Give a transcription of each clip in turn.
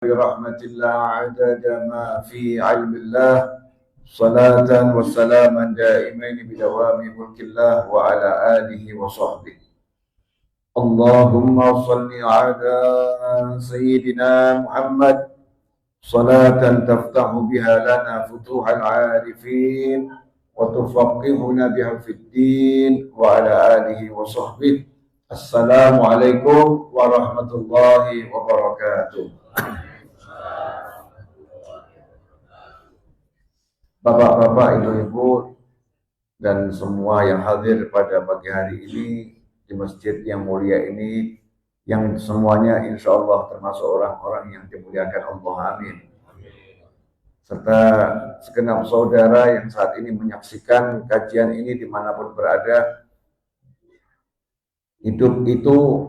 برحمة الله عدد ما في علم الله صلاة وسلاما دائمين بدوام ملك الله وعلى آله وصحبه. اللهم صل على سيدنا محمد صلاة تفتح بها لنا فتوح العارفين وتفقهنا بها في الدين وعلى آله وصحبه. السلام عليكم ورحمة الله وبركاته. Bapak-bapak, ibu-ibu, dan semua yang hadir pada pagi hari ini di masjid yang mulia ini, yang semuanya insya Allah termasuk orang-orang yang dimuliakan Allah, amin. Serta segenap saudara yang saat ini menyaksikan kajian ini dimanapun berada. Hidup itu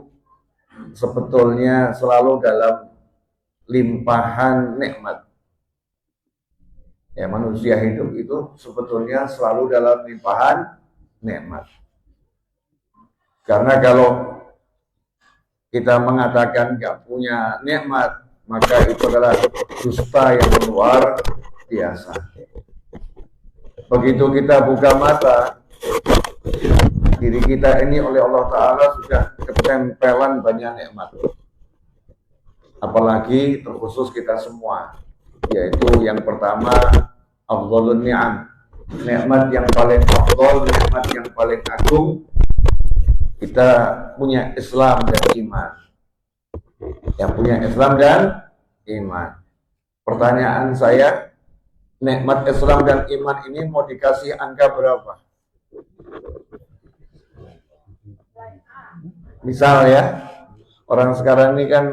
sebetulnya selalu dalam limpahan nikmat. Ya, manusia hidup itu sebetulnya selalu dalam limpahan nikmat. Karena kalau kita mengatakan nggak punya nikmat, maka itu adalah dusta yang luar biasa. Begitu kita buka mata, diri kita ini oleh Allah Ta'ala sudah ketempelan banyak nikmat. Apalagi terkhusus kita semua, yaitu yang pertama afdhalun ni'am, nikmat yang paling afdhal, nikmat yang paling agung, kita punya Islam dan iman. Yang punya Islam dan iman. Pertanyaan saya, nikmat Islam dan iman ini mau dikasih angka berapa? Misal ya, orang sekarang ini kan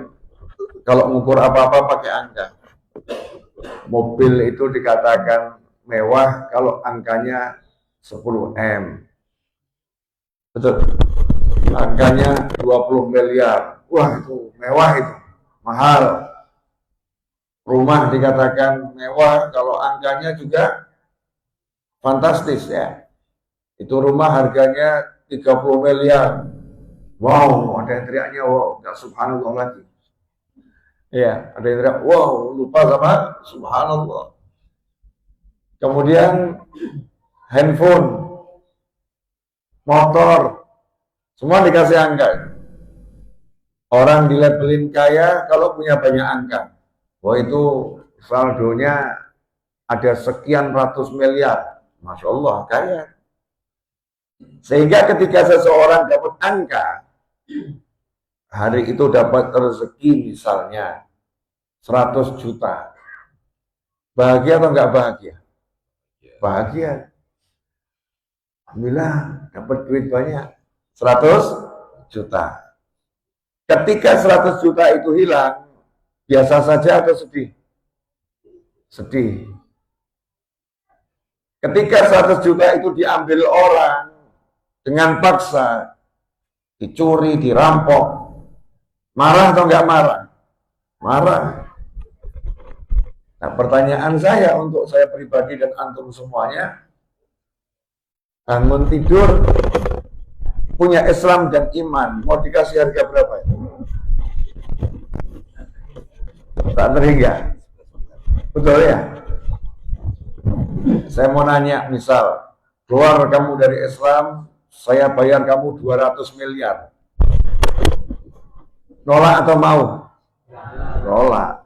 kalau mengukur apa-apa pakai angka. Mobil itu dikatakan mewah kalau angkanya 10 M. Betul. Angkanya 20 miliar. Wah, itu mewah, itu mahal. Rumah dikatakan mewah kalau angkanya juga fantastis ya. Itu rumah harganya 30 miliar. Wow, ada yang teriaknya wow, enggak subhanallah lagi. Ya, ada yang teriak, wow, lupa sama subhanallah. Kemudian handphone, motor, semua dikasih angka. Orang dilabelin kaya kalau punya banyak angka. Wah, itu saldonya ada sekian ratus miliar. Masya Allah, kaya. Sehingga ketika seseorang dapat angka, hari itu dapat rezeki misalnya 100 juta. Bahagia atau enggak bahagia? Bahagia. Alhamdulillah dapat duit banyak. 100 juta. Ketika 100 juta itu hilang, biasa saja atau sedih? Sedih. Ketika 100 juta itu diambil orang dengan paksa, dicuri, dirampok, marah atau enggak marah? Marah. Nah, pertanyaan saya untuk saya pribadi dan antum semuanya, bangun tidur, punya Islam dan iman, mau dikasih harga berapa? Tak terhingga. Betul ya? Saya mau nanya, misal, keluar kamu dari Islam, saya bayar kamu 200 miliar. Nolak atau mau? Nolak.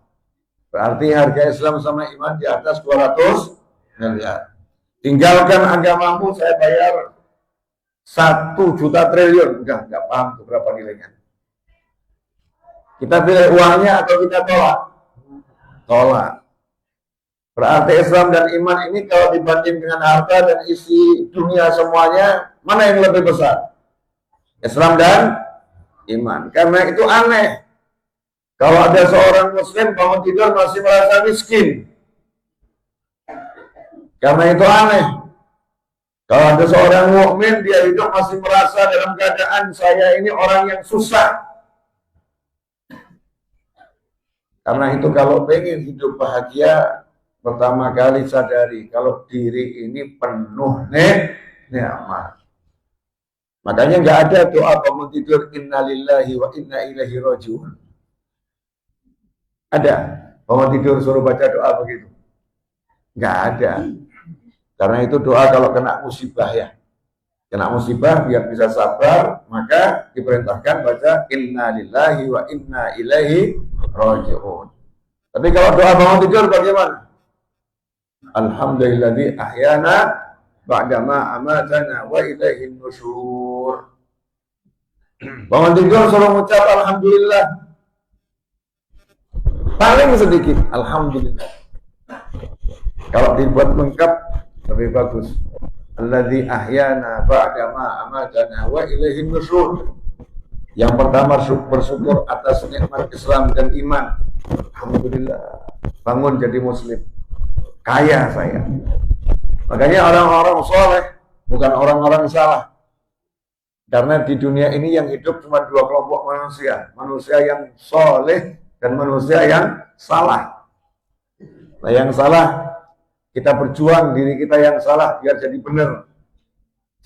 Berarti harga Islam sama iman di atas 200 miliar. Tinggalkan agamamu, saya bayar 1 juta triliun. Udah, nggak paham tuh berapa nilainya. Kita pilih uangnya atau kita tolak? Tolak. Berarti Islam dan iman ini kalau dibanding dengan harta dan isi dunia semuanya, mana yang lebih besar? Islam dan iman. Karena itu aneh. Kalau ada seorang muslim bangun tidur masih merasa miskin. Karena itu aneh. Kalau ada seorang mukmin dia hidup masih merasa dalam keadaan saya ini orang yang susah. Karena itu kalau pengen hidup bahagia, pertama kali sadari kalau diri ini penuh nikmat. Makanya nggak ada doa bangun tidur innalillahi wa inna ilaihi rajiun. Ada. Bangun tidur suruh baca doa begitu? Nggak ada. Karena itu doa kalau kena musibah ya. Kena musibah biar bisa sabar, maka diperintahkan baca inna lillahi wa inna ilaihi raji'un. Tapi kalau doa bangun tidur bagaimana? Alhamdulilladzi ahyana ba'dama amatana wa ilaihin nusyur. Bangun tidur suruh mengucap alhamdulillah. Paling sedikit alhamdulillah. Kalau dibuat lengkap lebih bagus. Alladzi ahyana ba'dama amatana wa ilaihin nusyur. Yang pertama bersyukur atas nikmat Islam dan iman. Alhamdulillah. Bangun jadi muslim. Kaya saya. Makanya orang-orang soleh bukan orang-orang salah. Karena di dunia ini yang hidup cuma dua kelompok manusia. Manusia yang soleh dan manusia yang salah. Nah yang salah, kita berjuang diri kita yang salah biar jadi benar.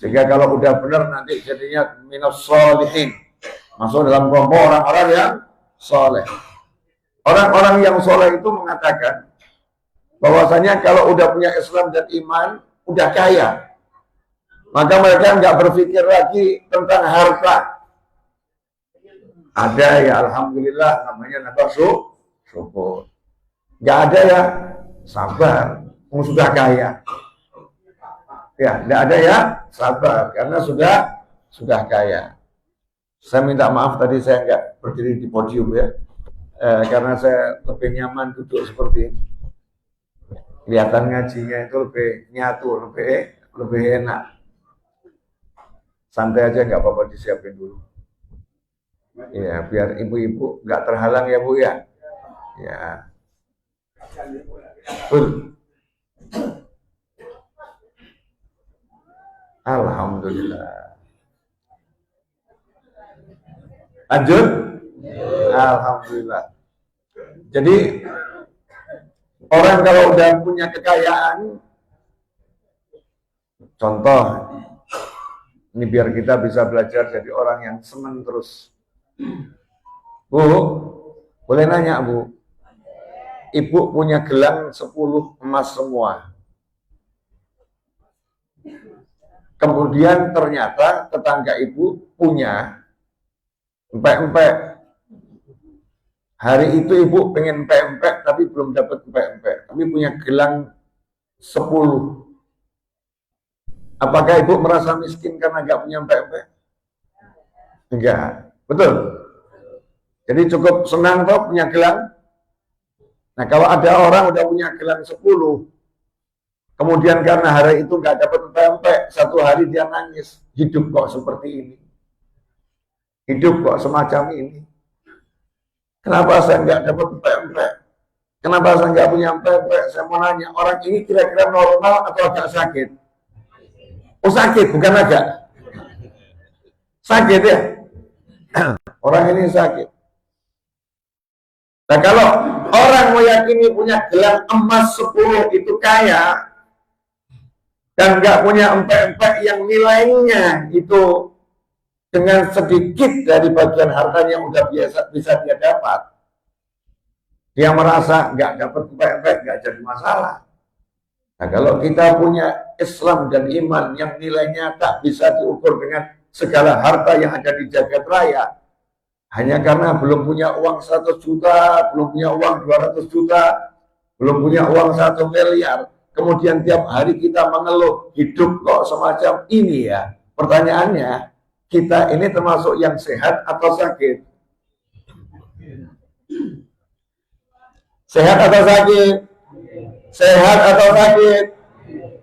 Sehingga kalau udah benar nanti jadinya minas sholihin. Masuk dalam kelompok orang-orang yang soleh. Orang-orang yang soleh itu mengatakan bahwasanya kalau udah punya Islam dan iman, udah kaya. Maka mereka nggak berpikir lagi tentang harta. Ada ya alhamdulillah namanya nambah syukur. Nggak ada ya sabar, sudah kaya. Ya, nggak ada ya sabar karena sudah kaya. Saya minta maaf tadi saya nggak berdiri di podium ya, karena saya lebih nyaman duduk seperti ini. Kelihatan ngajinya itu lebih nyatu, lebih enak. Santai aja nggak apa-apa disiapin dulu. Ya, biar ibu-ibu nggak terhalang ya Bu ya. Ya. Alhamdulillah. Lanjut. Alhamdulillah. Jadi orang kalau udah punya kekayaan, contoh, ini biar kita bisa belajar jadi orang yang senang terus. Bu, boleh nanya Bu, Ibu punya gelang 10 emas semua. Kemudian ternyata tetangga Ibu punya empek-empek. Hari itu Ibu pengen empek-empek tapi belum dapat empek-empek. Tapi punya gelang 10. Apakah Ibu merasa miskin karena nggak punya empek-empek? Enggak. Betul? Jadi cukup senang toh punya gelang? Nah kalau ada orang udah punya gelang 10, kemudian karena hari itu nggak dapat empek-empek, satu hari dia nangis. Hidup kok seperti ini? Hidup kok semacam ini? Kenapa saya nggak dapat empek-empek? Kenapa saya nggak punya empek-empek? Saya mau nanya, orang ini kira-kira normal atau agak sakit? Oh sakit, bukan agak. Sakit ya? Orang ini sakit. Nah kalau orang meyakini punya gelang emas 10 itu kaya, dan nggak punya empek-empek yang nilainya itu dengan sedikit dari bagian hartanya yang udah biasa bisa dia dapat, dia merasa nggak dapat empek-empek nggak jadi masalah. Nah kalau kita punya Islam dan iman yang nilainya tak bisa diukur dengan segala harta yang ada di jagat raya, hanya karena belum punya uang 100 juta, belum punya uang 200 juta, belum punya uang 1 miliar, kemudian tiap hari kita mengeluh hidup kok semacam ini ya. Pertanyaannya, kita ini termasuk yang sehat atau sakit? Sehat atau sakit? Sehat atau sakit?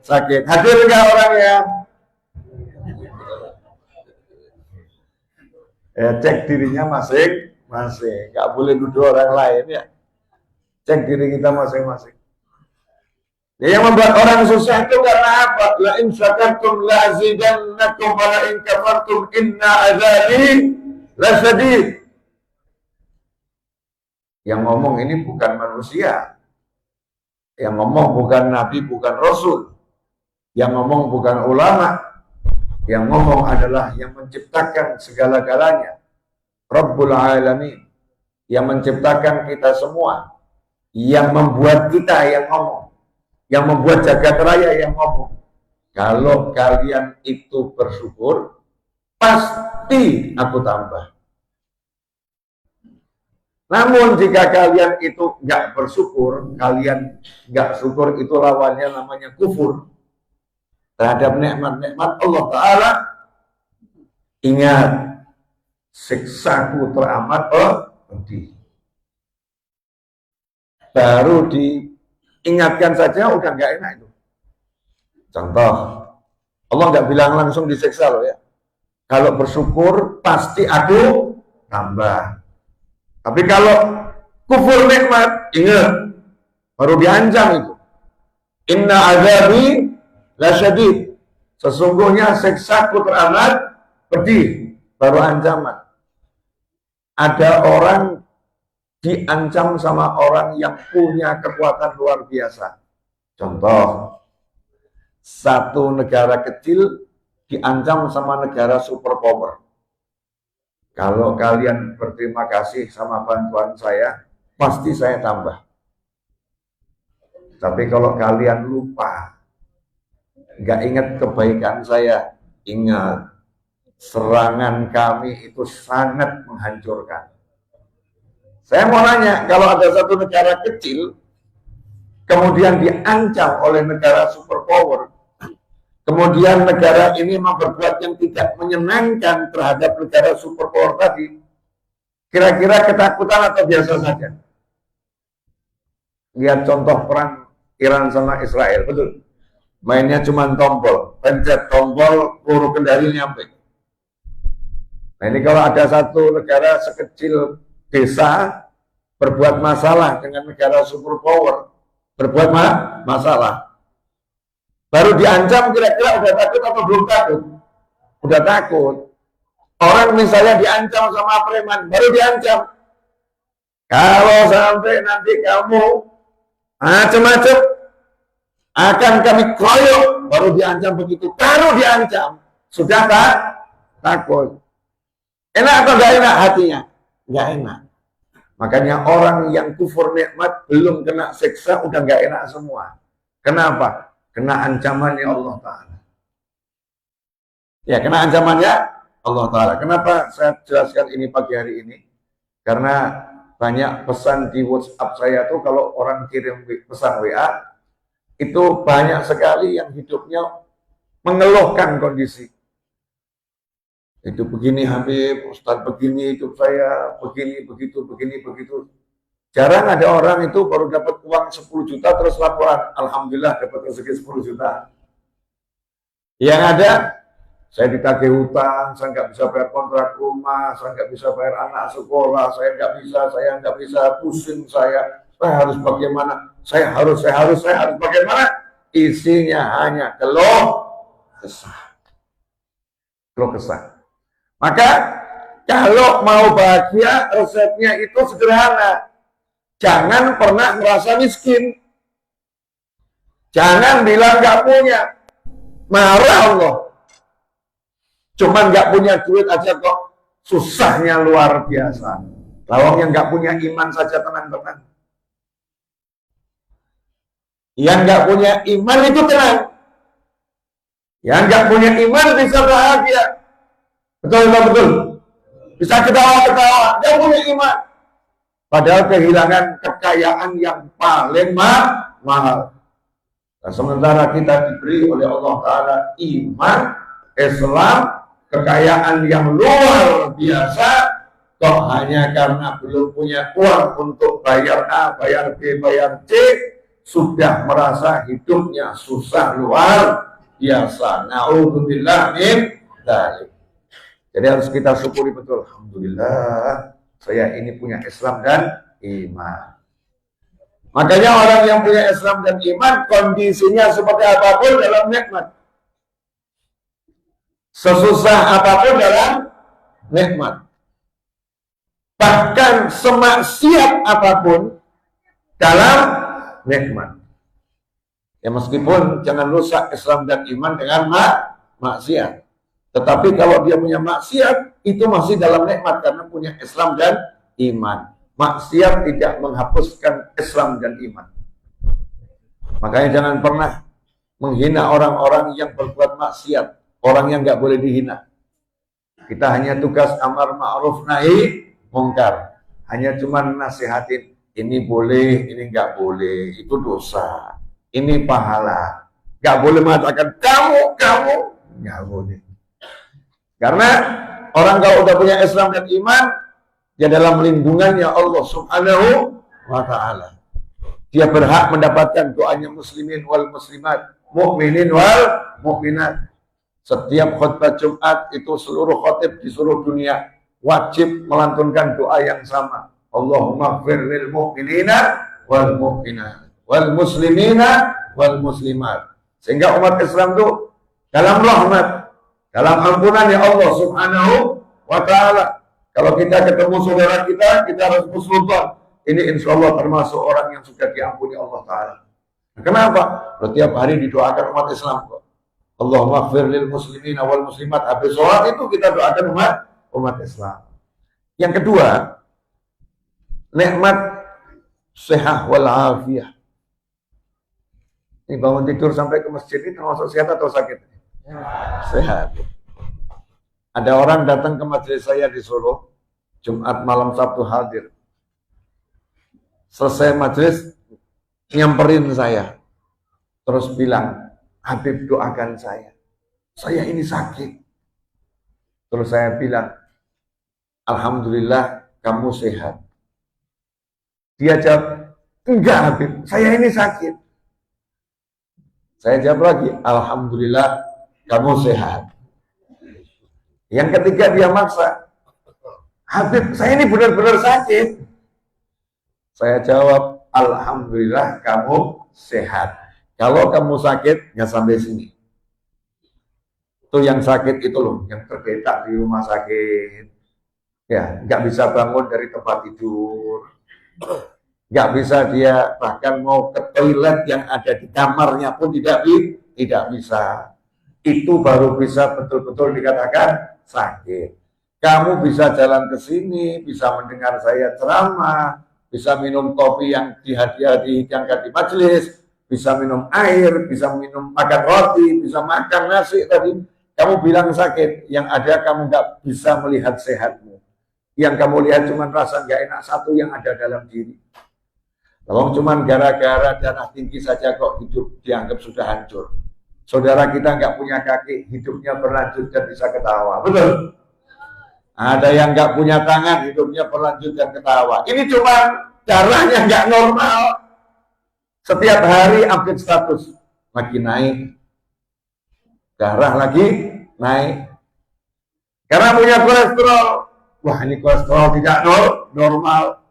Sakit. Hadir enggak orangnya? Ya, cek dirinya masing-masing. Nggak boleh nuduh orang lain ya. Cek diri kita masing-masing. Ya, yang membuat orang susah itu karena apa? La in syakartum la azidannakum wa la in kafartum inna azabi lasyadid. Yang ngomong ini bukan manusia. Yang ngomong bukan nabi, bukan rasul. Yang ngomong bukan ulama. Yang ngomong adalah yang menciptakan segala-galanya. Rabbul Alamin. Yang menciptakan kita semua. Yang membuat kita yang ngomong. Yang membuat jagat raya yang ngomong. Kalau kalian itu bersyukur, pasti aku tambah. Namun jika kalian itu nggak bersyukur, kalian nggak syukur, itu lawannya namanya kufur terhadap nikmat-nikmat Allah Ta'ala. Ingat, siksaku teramat pedih. Baru diingatkan saja udah nggak enak itu. Contoh, Allah nggak bilang langsung disiksa loh ya. Kalau bersyukur pasti aku tambah. Tapi kalau kufur nikmat, ingat, baru diancam itu. Inna azabi lasyadid. Sesungguhnya siksaku teramat pedih, baru ancaman. Ada orang diancam sama orang yang punya kekuatan luar biasa. Contoh, satu negara kecil diancam sama negara superpower. Kalau kalian berterima kasih sama bantuan saya, pasti saya tambah. Tapi kalau kalian lupa, nggak ingat kebaikan saya, ingat, serangan kami itu sangat menghancurkan. Saya mau nanya, kalau ada satu negara kecil, kemudian diancam oleh negara superpower, kemudian negara ini berbuat yang tidak menyenangkan terhadap negara superpower tadi, kira-kira ketakutan atau biasa saja? Lihat contoh perang Iran sama Israel, betul? Mainnya cuma tombol, pencet tombol, peluru kendali nyampe. Nah ini kalau ada satu negara sekecil desa berbuat masalah dengan negara superpower, berbuat masalah, baru diancam, kira-kira udah takut atau belum takut? Udah takut. Orang misalnya diancam sama preman, baru diancam. Kalau sampai nanti kamu macam-macam, akan kami kroyok, baru diancam begitu. Baru diancam, sudah takut. Enak atau gak enak hatinya? Gak enak. Makanya orang yang kufur nikmat belum kena siksa, udah gak enak semua. Kenapa? Kena ancamannya Allah Ta'ala. Ya, kena ancamannya Allah Ta'ala. Kenapa saya jelaskan ini pagi hari ini? Karena banyak pesan di WhatsApp saya tuh, kalau orang kirim pesan WA, itu banyak sekali yang hidupnya mengeluhkan kondisi. Itu begini Habib, Ustadz begini hidup saya, begini, begitu, begini, begitu. Jarang ada orang itu baru dapat uang 10 juta terus laporan, alhamdulillah dapat rezeki 10 juta. Yang ada, saya ditagih hutang, saya nggak bisa bayar kontrak rumah, saya nggak bisa bayar anak sekolah, saya nggak bisa, pusing saya harus bagaimana, saya harus bagaimana. Isinya hanya keluh kesah. Maka kalau mau bahagia, resepnya itu sederhana. Jangan pernah merasa miskin. Jangan bilang nggak punya. Marah Allah. Cuman nggak punya duit aja kok susahnya luar biasa. Lawang yang nggak punya iman saja tenang-tenang. Yang nggak punya iman itu tenang. Yang nggak punya iman bisa bahagia. Betul. Bisa ketawa-ketawa. Nggak punya iman. Padahal kehilangan kekayaan yang paling mahal. Nah, sementara kita diberi oleh Allah Ta'ala iman, Islam, kekayaan yang luar biasa, kok hanya karena belum punya uang untuk bayar A, bayar B, bayar C, sudah merasa hidupnya susah luar biasa. Na'udzubillah min dzalik. Jadi harus kita syukuri betul. Alhamdulillah, saya ini punya Islam dan iman. Makanya orang yang punya Islam dan iman, kondisinya seperti apapun dalam nikmat. Sesusah apapun dalam nikmat. Bahkan semaksiat apapun dalam nikmat. Ya meskipun jangan rusak Islam dan iman dengan maksiat. Tetapi kalau dia punya maksiat, itu masih dalam nikmat karena punya Islam dan iman. Maksiat tidak menghapuskan Islam dan iman. Makanya jangan pernah menghina orang-orang yang berbuat maksiat, orang yang nggak boleh dihina. Kita hanya tugas amar ma'ruf nahi mungkar. Hanya cuma nasihatin, ini boleh, ini nggak boleh, itu dosa, ini pahala. Nggak boleh mengatakan kamu, nggak boleh. Karena orang kalau udah punya Islam dan iman, dia dalam lindungannya Allah Subhanahu wa Ta'ala. Dia berhak mendapatkan doanya muslimin wal muslimat, mukminin wal mukminat. Setiap khutbah Jumat itu seluruh khotib di seluruh dunia wajib melantunkan doa yang sama. Allahumma ighfir lil mu'minina wal mu'minat wal muslimina wal muslimat. Sehingga umat Islam itu dalam rahmat, dalam ampunan ya Allah Subhanahu wa Ta'ala. Kalau kita ketemu saudara kita harus husnudzon. Ini insya Allah termasuk orang yang sudah diampuni Allah Ta'ala. Kenapa? Setiap hari didoakan umat Islam kok. Allahumma ighfir lil muslimina wal muslimat. Habis sholat itu kita doakan umat Islam. Yang kedua, nikmat sehat wal afiyah. Ini bangun tidur sampai ke masjid ini termasuk sehat atau sakit? Sehat. Ada orang datang ke majelis saya di Solo, Jumat malam Sabtu hadir. Selesai majelis, nyamperin saya. Terus bilang, Habib doakan saya ini sakit. Terus saya bilang, Alhamdulillah kamu sehat. Dia jawab, enggak Habib, saya ini sakit. Saya jawab lagi, Alhamdulillah kamu sehat. Yang ketiga dia maksa, Habib saya ini benar-benar sakit. Saya jawab, Alhamdulillah kamu sehat. Kalau kamu sakit, nggak sampai sini. Itu yang sakit itu loh, yang tergeletak di rumah sakit. Ya, nggak bisa bangun dari tempat tidur. Nggak bisa dia bahkan mau ke toilet yang ada di kamarnya pun tidak bisa. Itu baru bisa betul-betul dikatakan sakit. Kamu bisa jalan ke sini, bisa mendengar saya ceramah, bisa minum kopi yang dihidangkan di majelis, bisa minum air, bisa makan roti, bisa makan nasi tadi. Kamu bilang sakit, yang ada kamu nggak bisa melihat sehatmu. Yang kamu lihat cuma rasa nggak enak satu yang ada dalam diri. Kalau cuma gara-gara darah tinggi saja kok hidup dianggap sudah hancur. Saudara kita nggak punya kaki, hidupnya berlanjut dan bisa ketawa. Betul? Ada yang nggak punya tangan, hidupnya berlanjut dan ketawa. Ini cuma darahnya nggak normal. Setiap hari update status, lagi naik. Darah lagi naik. Karena punya kolesterol. Wah ini kolesterol tidak normal.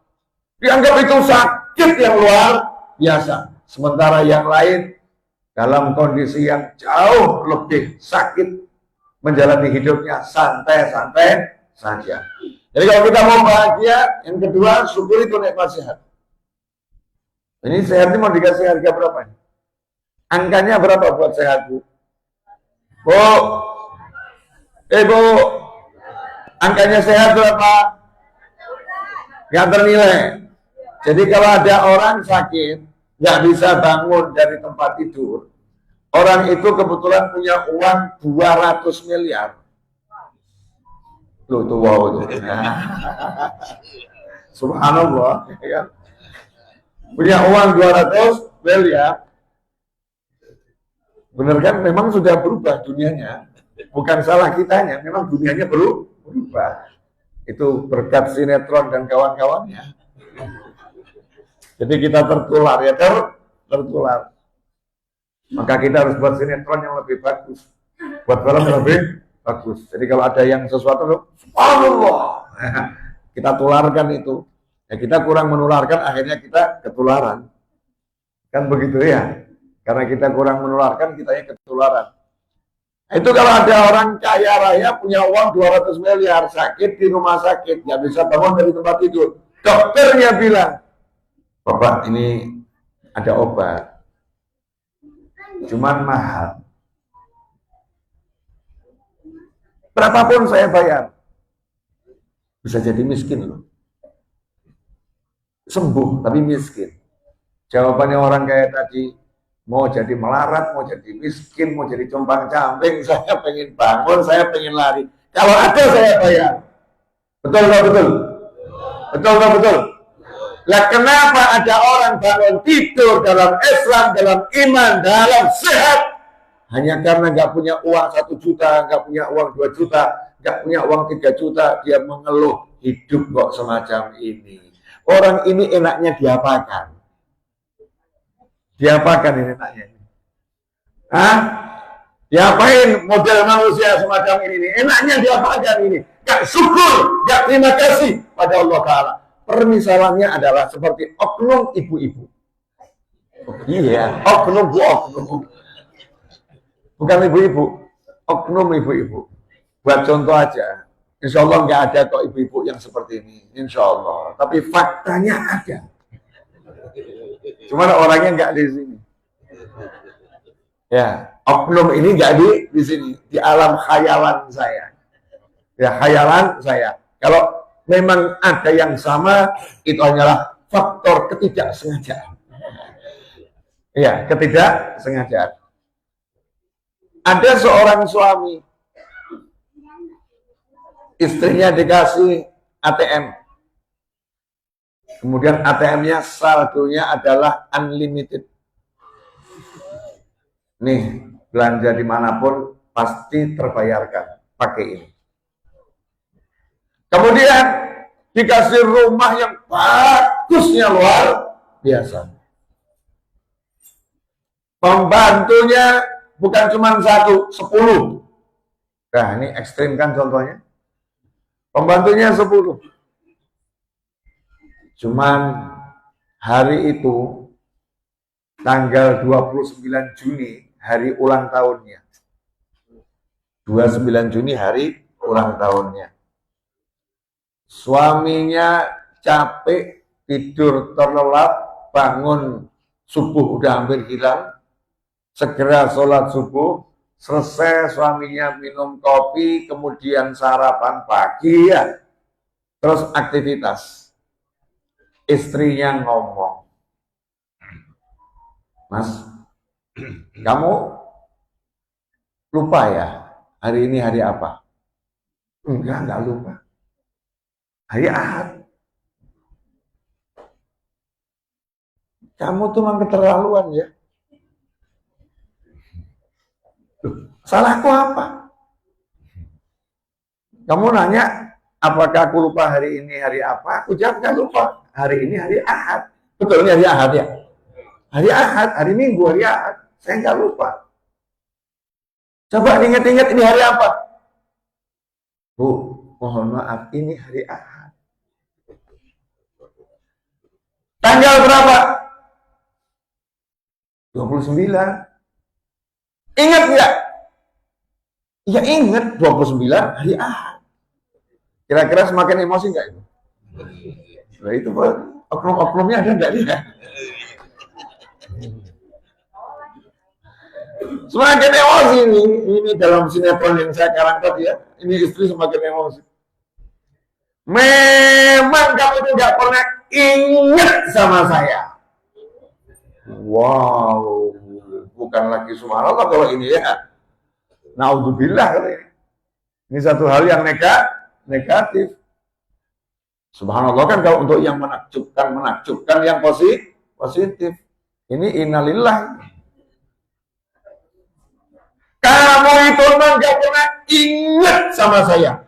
Dianggap itu sakit yang luar biasa. Sementara yang lain dalam kondisi yang jauh lebih sakit menjalani hidupnya santai-santai saja. Jadi kalau kita mau bahagia, yang kedua syukur itu nikmat sehat. Ini sehat ini mau dikasih harga berapa nih? Angkanya berapa buat sehat Bu? Bu, Bu, angkanya sehat berapa? Yang ternilai. Jadi kalau ada orang sakit, nggak bisa bangun dari tempat tidur, orang itu kebetulan punya uang 200 miliar. Loh, itu wow itu. Subhanallah, ya. Punya uang 200 miliar. Benar kan? Memang sudah berubah dunianya. Bukan salah kitanya, memang dunianya berubah. Itu berkat sinetron dan kawan-kawannya. Jadi kita tertular ya, tertular. Maka kita harus buat sinetron yang lebih bagus, buat film yang lebih bagus. Jadi kalau ada yang sesuatu, subhanallah, kita tularkan itu. Ya kita kurang menularkan, akhirnya kita ketularan. Kan begitu ya. Karena kita kurang menularkan, kitanya ketularan. Itu kalau ada orang kaya raya punya uang 200 miliar, sakit di rumah sakit, nggak bisa bangun dari tempat tidur. Dokternya bilang, Bapak ini ada obat, cuman mahal. Berapapun saya bayar, bisa jadi miskin loh. sembuh tapi miskin. Jawabannya orang kayak tadi, mau jadi melarat, mau jadi miskin, mau jadi compang-camping, saya pengen bangun, saya pengen lari. Kalau ada saya bayar. Betul nggak betul? Betul nggak betul? Lah kenapa ada orang bangun tidur dalam Islam, dalam iman, dalam sehat, hanya karena nggak punya uang 1 juta, nggak punya uang 2 juta, nggak punya uang 3 juta, dia mengeluh hidup kok semacam ini. Orang ini enaknya diapakan? Diapakan ini enaknya? Hah? Diapain model manusia semacam ini? Enaknya diapakan ini? Gak syukur, gak terima kasih pada Allah Ta'ala. Permisalannya adalah seperti oknum ibu-ibu. Iya, oknum oknum. Bukan ibu-ibu, oknum ibu-ibu. Buat contoh aja, insya Allah nggak ada kok ibu-ibu yang seperti ini, insya Allah. Tapi faktanya ada. Cuman orangnya nggak di sini. Ya, oknum ini nggak di sini, di alam khayalan saya. Ya, khayalan saya. Kalau memang ada yang sama, itu hanyalah faktor ketidaksengajaan. Ya, ketidaksengajaan. Ada seorang suami, istrinya dikasih ATM. Kemudian ATM-nya saldonya adalah unlimited. Nih, belanja dimanapun pasti terbayarkan pakai ini. Kemudian dikasih rumah yang bagusnya luar biasa. Pembantunya bukan cuma 1, 10. Nah, ini ekstrim kan contohnya. Pembantunya 10. Cuman hari itu tanggal 29 Juni hari ulang tahunnya. 29 Juni hari ulang tahunnya. Suaminya capek, tidur terlelap, bangun subuh udah hampir hilang, segera sholat subuh, selesai suaminya minum kopi, kemudian sarapan pagi ya, terus aktivitas. Istrinya ngomong, Mas, kamu lupa ya hari ini hari apa? Enggak lupa. Hari Ahad. Kamu tuh memang keterlaluan ya. Salahku apa? Kamu nanya, apakah aku lupa hari ini hari apa? Aku jawab gak lupa. Hari ini hari Ahad. Betul ini hari Ahad ya? Hari Ahad, hari Minggu, hari Ahad. Saya nggak lupa. Coba ingat-ingat ini hari apa? Bu, mohon maaf, ini hari Ahad. Tanggal berapa? 29. Ingat nggak? Ya ingat, 29 hari Ahad. Kira-kira semakin emosi nggak itu? Nah itu oknum-oknumnya ada nggak dia? Semakin emosi ini dalam sinetron yang saya karang tadi ya. Ini istri semakin emosi. Memang kamu itu nggak pernah ingat sama saya. Wow, bukan lagi subhanallah kalau ini ya. Naudzubillah kalau ini. Ini satu hal yang negatif. Subhanallah kan kalau untuk yang menakjubkan yang positif. Ini innalillah. Kamu itu memang gak pernah ingat sama saya.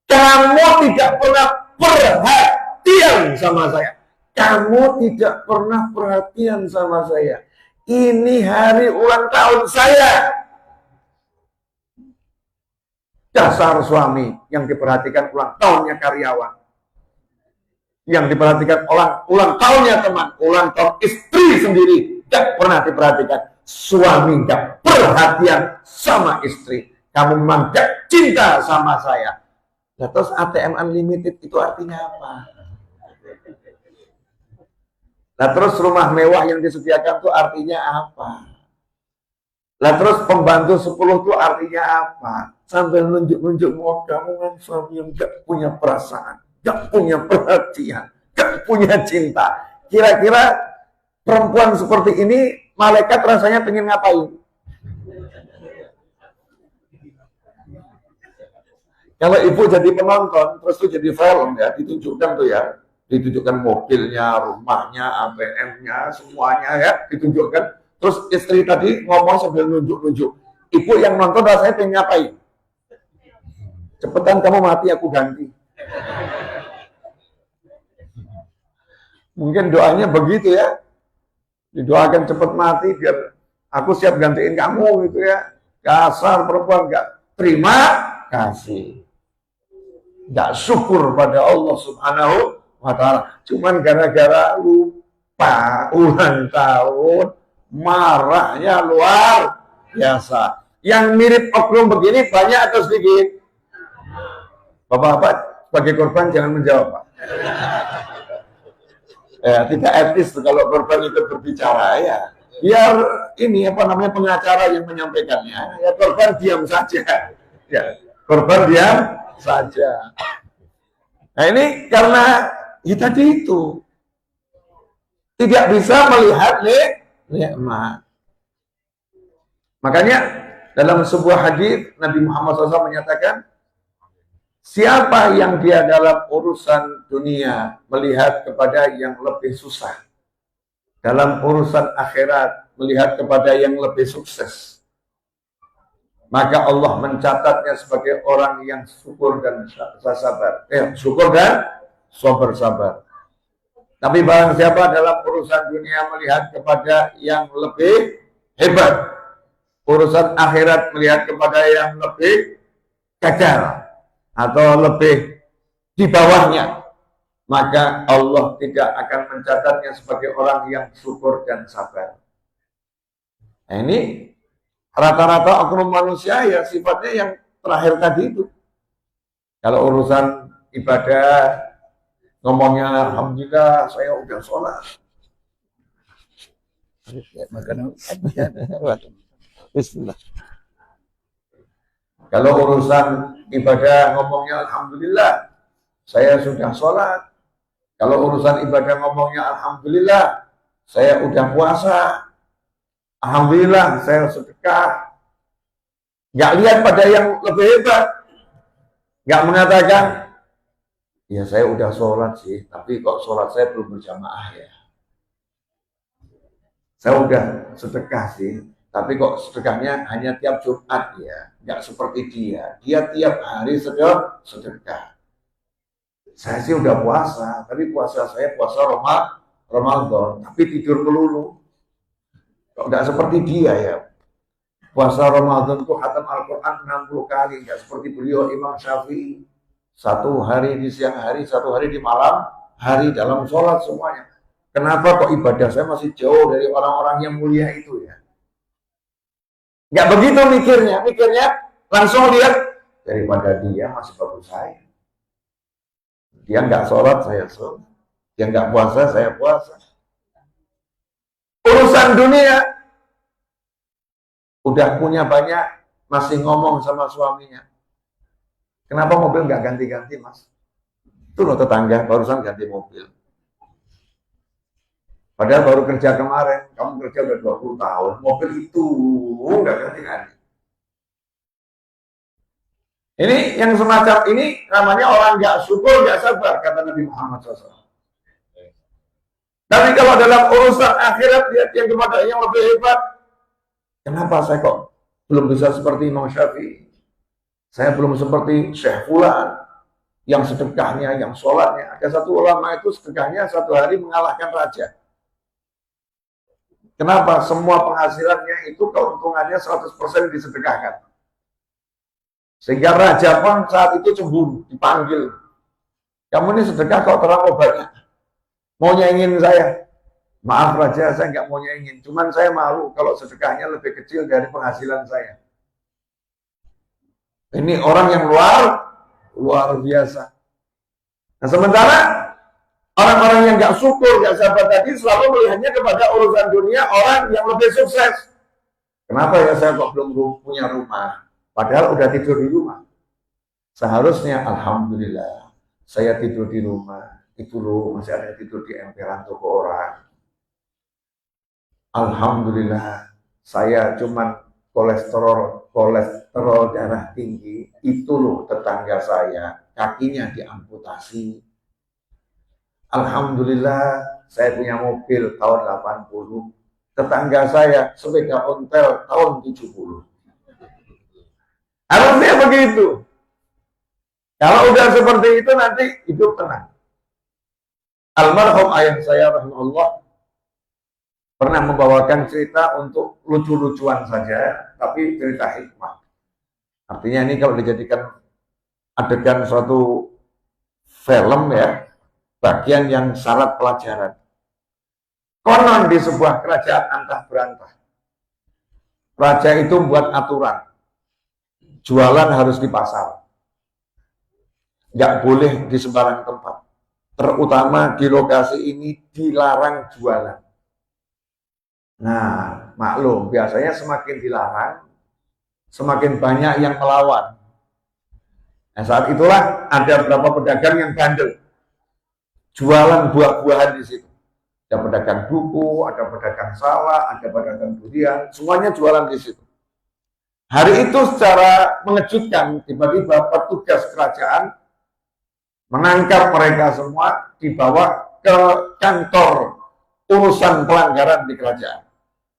Kamu tidak pernah perhatian sama saya. Kamu tidak pernah perhatian sama saya. Ini hari ulang tahun saya. Dasar suami yang diperhatikan ulang tahunnya karyawan. Yang diperhatikan ulang tahunnya teman. Ulang tahun istri sendiri. Gak pernah diperhatikan. Suami gak perhatian sama istri. Kamu memang gak cinta sama saya. Nah, terus ATM unlimited itu artinya apa? Nah, terus rumah mewah yang disediakan itu artinya apa? Nah, terus pembantu 10 itu artinya apa? Sambil nunjuk-nunjuk, kamu kan suami yang gak punya perasaan, gak punya perhatian, punya cinta. Kira-kira perempuan seperti ini, malaikat rasanya pengen ngapain? Kalau ibu jadi penonton, terus tuh jadi film ya, ditunjukkan tuh ya, ditunjukkan mobilnya, rumahnya, ATM-nya, semuanya ya, ditunjukkan. Terus istri tadi ngomong sambil nunjuk-nunjuk. Ibu yang nonton rasanya pengen ngapain? Cepetan kamu mati, aku ganti. Mungkin doanya begitu ya. Didoakan cepet mati biar aku siap gantiin kamu gitu ya. Kasar perempuan, nggak terima kasih. Nggak syukur pada Allah Subhanahu wa Ta'ala. Cuman gara-gara lupa ulang tahun, marahnya luar biasa. Yang mirip oknum begini banyak atau sedikit? Bapak-bapak sebagai korban jangan menjawab, Pak. Ya, tidak etis kalau korban itu berbicara ya. Biar ini apa namanya pengacara yang menyampaikannya. Ya korban diam saja. Ya, korban diam saja. Nah ini karena ya tadi itu tidak bisa melihat nikmat. Makanya dalam sebuah hadis Nabi Muhammad SAW menyatakan, siapa yang dia dalam urusan dunia melihat kepada yang lebih susah, dalam urusan akhirat melihat kepada yang lebih sukses, maka Allah mencatatnya sebagai orang yang syukur dan sabar. Syukur dan sabar. Tapi barang siapa dalam urusan dunia melihat kepada yang lebih hebat, urusan akhirat melihat kepada yang lebih gagal atau lebih di bawahnya, maka Allah tidak akan mencatatnya sebagai orang yang syukur dan sabar. Nah ini rata-rata oknum manusia ya sifatnya yang terakhir tadi itu. Kalau urusan ibadah, ngomongnya alhamdulillah saya udah sholat. Bismillah. Kalau urusan ibadah ngomongnya alhamdulillah saya sudah sholat. Kalau urusan ibadah ngomongnya alhamdulillah saya udah puasa. Alhamdulillah saya sedekah. Nggak lihat pada yang lebih hebat. Nggak mengatakan, ya saya udah sholat sih, tapi kok sholat saya belum berjamaah ya. Saya udah sedekah sih, tapi kok sedekahnya hanya tiap Jumat ya. Nggak seperti dia. Dia tiap hari sedekah. Saya sih udah puasa, tapi puasa saya puasa Ramadan, tapi tidur melulu. Kok nggak seperti dia ya. Puasa Ramadan itu khatam Al-Quran 60 kali, nggak seperti beliau Imam Syafi'i. 1 hari di siang hari, 1 hari di malam hari dalam sholat semuanya. Kenapa kok ibadah saya masih jauh dari orang-orang yang mulia itu ya? Nggak begitu mikirnya langsung lihat daripada dia masih bagus saya. Dia nggak sholat, saya sholat. Dia nggak puasa, saya puasa. Urusan dunia udah punya banyak, masih ngomong sama suaminya. Kenapa mobil nggak ganti-ganti, Mas? Itu loh tetangga, barusan ganti mobil. Padahal baru kerja kemarin, kamu kerja udah 20 tahun, mobil itu nggak ganti-ganti. Ini yang semacam ini namanya orang nggak syukur, nggak sabar, kata Nabi Muhammad SAW. Tapi kalau dalam urusan akhirat lihat yang kepada yang lebih hebat. Kenapa saya kok belum bisa seperti Imam Syafi'i? Saya belum seperti Syekh Fulan yang sedekahnya, yang sholatnya. Ada satu ulama itu sedekahnya 1 hari mengalahkan raja. Kenapa? Semua penghasilannya itu keuntungannya 100% disedekahkan. Sehingga raja pun saat itu cemburu, dipanggil. Kamu ini sedekah kok terlalu banyak. Mau nyaingin saya. Maaf raja, saya nggak mau nyaingin. Cuman saya malu kalau sedekahnya lebih kecil dari penghasilan saya. Ini orang yang luar biasa. Nah sementara orang-orang yang nggak syukur, nggak sabar tadi selalu melihatnya kepada urusan dunia orang yang lebih sukses. Kenapa ya saya kok belum punya rumah? Padahal udah tidur di rumah. Seharusnya alhamdulillah saya tidur di rumah, itu loh masih ada yang tidur di emperan toko orang. Alhamdulillah, saya cuman kolesterol darah tinggi, itu loh tetangga saya kakinya diamputasi. Alhamdulillah, saya punya mobil tahun 80, tetangga saya sepeda ontel tahun 70. Harusnya begitu. Kalau udah seperti itu nanti hidup tenang. Almarhum ayah saya rahimahullah pernah membawakan cerita untuk lucu-lucuan saja, tapi cerita hikmah. Artinya ini kalau dijadikan adegan suatu film ya, bagian yang syarat pelajaran. Konon di sebuah kerajaan antah berantah, raja itu membuat aturan, jualan harus di pasar, nggak boleh di sembarang tempat. Terutama di lokasi ini dilarang jualan. Nah, maklum, biasanya semakin dilarang, semakin banyak yang melawan. Nah, saat itulah ada beberapa pedagang yang bandel, jualan buah-buahan di situ. Ada pedagang buku, ada pedagang sawah, ada pedagang durian, semuanya jualan di situ. Hari itu secara mengejutkan, tiba-tiba petugas kerajaan menangkap mereka semua, dibawa ke kantor urusan pelanggaran di kerajaan.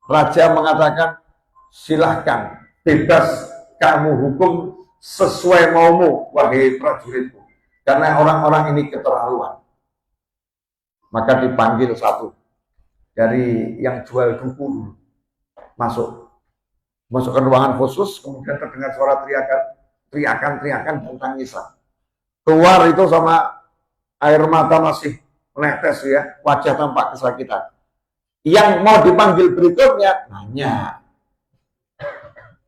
Raja mengatakan, silahkan, bebas kamu hukum sesuai maumu, wahai prajuritku. Karena orang-orang ini keterlaluan. Maka dipanggil satu dari yang jual buku dulu. Masuk ke ruangan khusus, kemudian terdengar suara teriakan dan tangisan. Keluar itu sama air mata masih menetes ya, wajah tampak kesakitan. Yang mau dipanggil berikutnya nanya,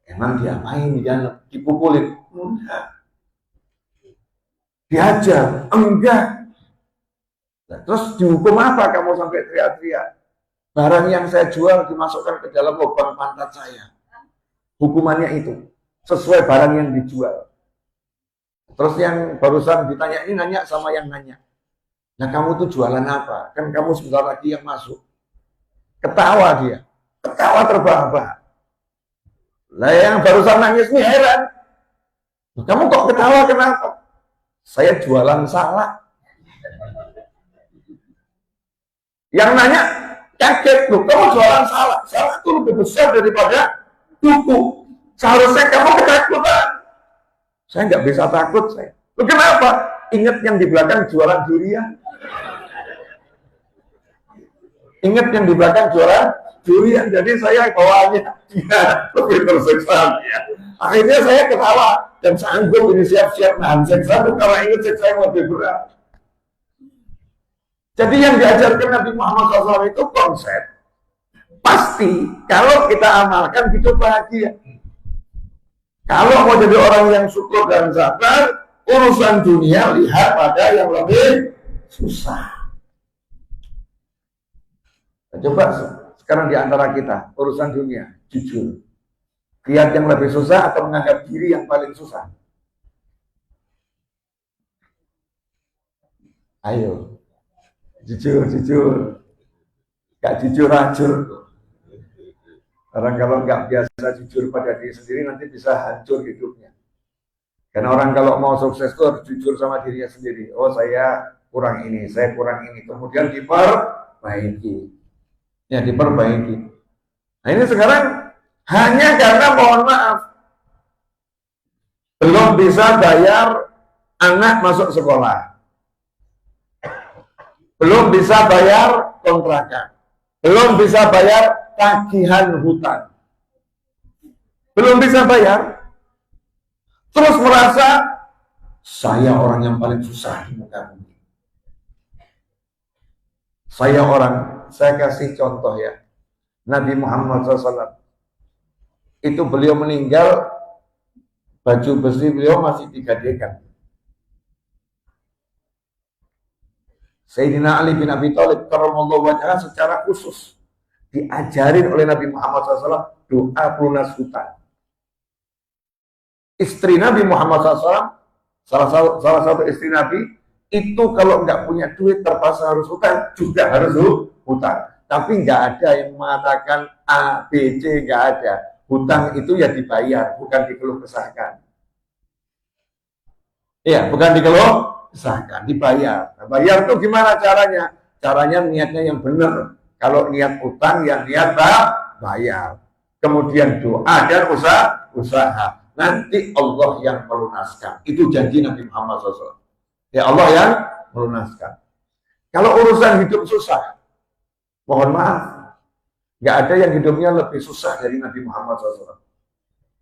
emang dia main di dalam, dipukulin? Enggak. Diajar? Enggak. Nah, terus dihukum apa kamu sampai teriak-teriak? Barang yang saya jual dimasukkan ke dalam lubang pantat saya. Hukumannya itu sesuai barang yang dijual. Terus yang barusan ditanya ini nanya sama yang nanya, nah kamu tuh jualan apa? Kan kamu sebentar lagi yang masuk. Ketawa dia, ketawa terbahak-bahak. Lah yang barusan nangis nih heran, kamu kok ketawa kenapa? Saya jualan salak. Yang nanya kaget, loh kamu jualan salak? Salak itu lebih besar daripada buku. Seharusnya kamu ketakutan. Saya nggak bisa takut saya. Loh, kenapa? Ingat yang di belakang jualan durian. Ingat yang di belakang jualan durian. Jadi saya bawaannya dia lebih tersiksa. Akhirnya saya ketawa dan sanggup ini siap-siap nahan siksa karena ingat siksa yang lebih berat. Jadi yang diajarkan Nabi Muhammad SAW itu konsep. Pasti kalau kita amalkan hidup bahagia. Kalau mau jadi orang yang syukur dan sabar, urusan dunia lihat pada yang lebih susah. Nah, coba sekarang di antara kita, urusan dunia, jujur. Lihat yang lebih susah atau menganggap diri yang paling susah? Ayo, jujur. Gak jujur racun. Orang kalau nggak biasa jujur pada diri sendiri nanti bisa hancur hidupnya. Karena orang kalau mau sukses itu harus jujur sama dirinya sendiri. Oh saya kurang ini, saya kurang ini. Kemudian diperbaiki. Ya diperbaiki. Nah ini sekarang hanya karena mohon maaf belum bisa bayar anak masuk sekolah. Belum bisa bayar kontrakan. Belum bisa bayar tagihan hutang, belum bisa bayar, terus merasa saya orang yang paling susah di muka bumi. Saya kasih contoh ya, Nabi Muhammad SAW itu beliau meninggal, baju besi beliau masih digadekan. Sayyidina Ali bin Abi Thalib karramallahu wajhah secara khusus diajarin oleh Nabi Muhammad SAW doa pelunas hutang. Istri Nabi Muhammad SAW, salah satu istri Nabi itu kalau nggak punya duit terpaksa harus hutang, juga harus hutang. Tapi nggak ada yang mengatakan A, B, C, nggak ada. Hutang itu ya dibayar, bukan dikeluh kesahkan. Iya, bukan dikeluh kesahkan, dibayar. Nah, bayar itu gimana caranya? Caranya niatnya yang benar. Kalau niat hutang, yang niat bayar. Kemudian doa dan usaha. Nanti Allah yang melunaskan. Itu janji Nabi Muhammad SAW. Ya Allah yang melunaskan. Kalau urusan hidup susah, mohon maaf, nggak ada yang hidupnya lebih susah dari Nabi Muhammad SAW.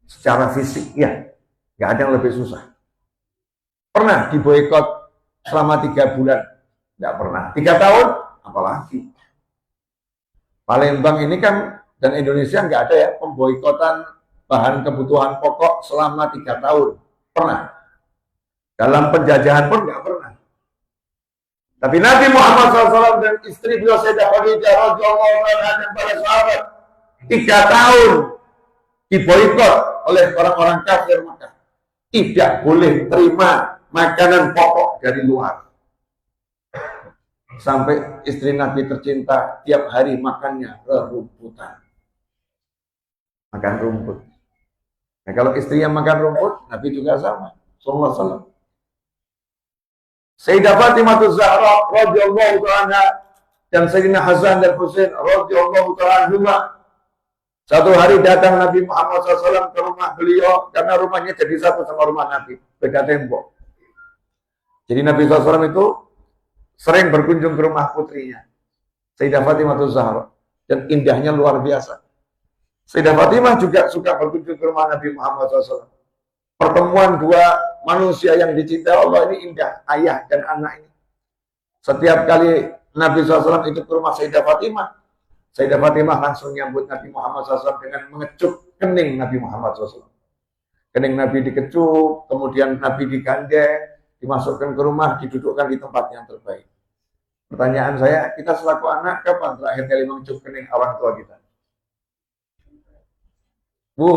Secara fisik, ya, nggak ada yang lebih susah. Pernah diboikot selama 3 bulan? Nggak pernah. 3 tahun? Apalagi. Palembang ini kan, dan Indonesia nggak ada ya, pemboikotan bahan kebutuhan pokok selama 3 tahun. Pernah. Dalam penjajahan pun nggak pernah. Tapi Nabi Muhammad SAW dan istri beliau Sayyidah Khadijah radhiyallahu anha dan para sahabat 3 tahun diboikot oleh orang-orang kafir Makkah. Tidak boleh terima makanan pokok dari luar. Sampai istri Nabi tercinta tiap hari makannya rumputan. Makan rumput. Nah, kalau istri yang makan rumput, Nabi juga sama. Sallallahu alaihi wasallam. Sayyidah Fatimah Zahra radhiyallahu anha dan Sayyidina Hasan dan Husain radhiyallahu anhuma. Satu hari datang Nabi Muhammad SAW ke rumah beliau karena rumahnya jadi satu sama rumah Nabi, beda tembok. Jadi Nabi SAW itu sering berkunjung ke rumah putrinya, Sayyidah Fatimah Zahra, dan indahnya luar biasa. Sayyidah Fatimah juga suka berkunjung ke rumah Nabi Muhammad SAW. Pertemuan 2 manusia yang dicintai Allah ini indah, ayah dan anak ini. Setiap kali Nabi SAW itu ke rumah Sayyidah Fatimah, Sayyidah Fatimah langsung nyambut Nabi Muhammad SAW dengan mengecup kening Nabi Muhammad SAW. Kening Nabi dikecup, kemudian Nabi digandeng, dimasukkan ke rumah, didudukkan di tempat yang terbaik. Pertanyaan saya, kita selaku anak, kapan terakhir kali mengecup kening orang tua kita? Bu,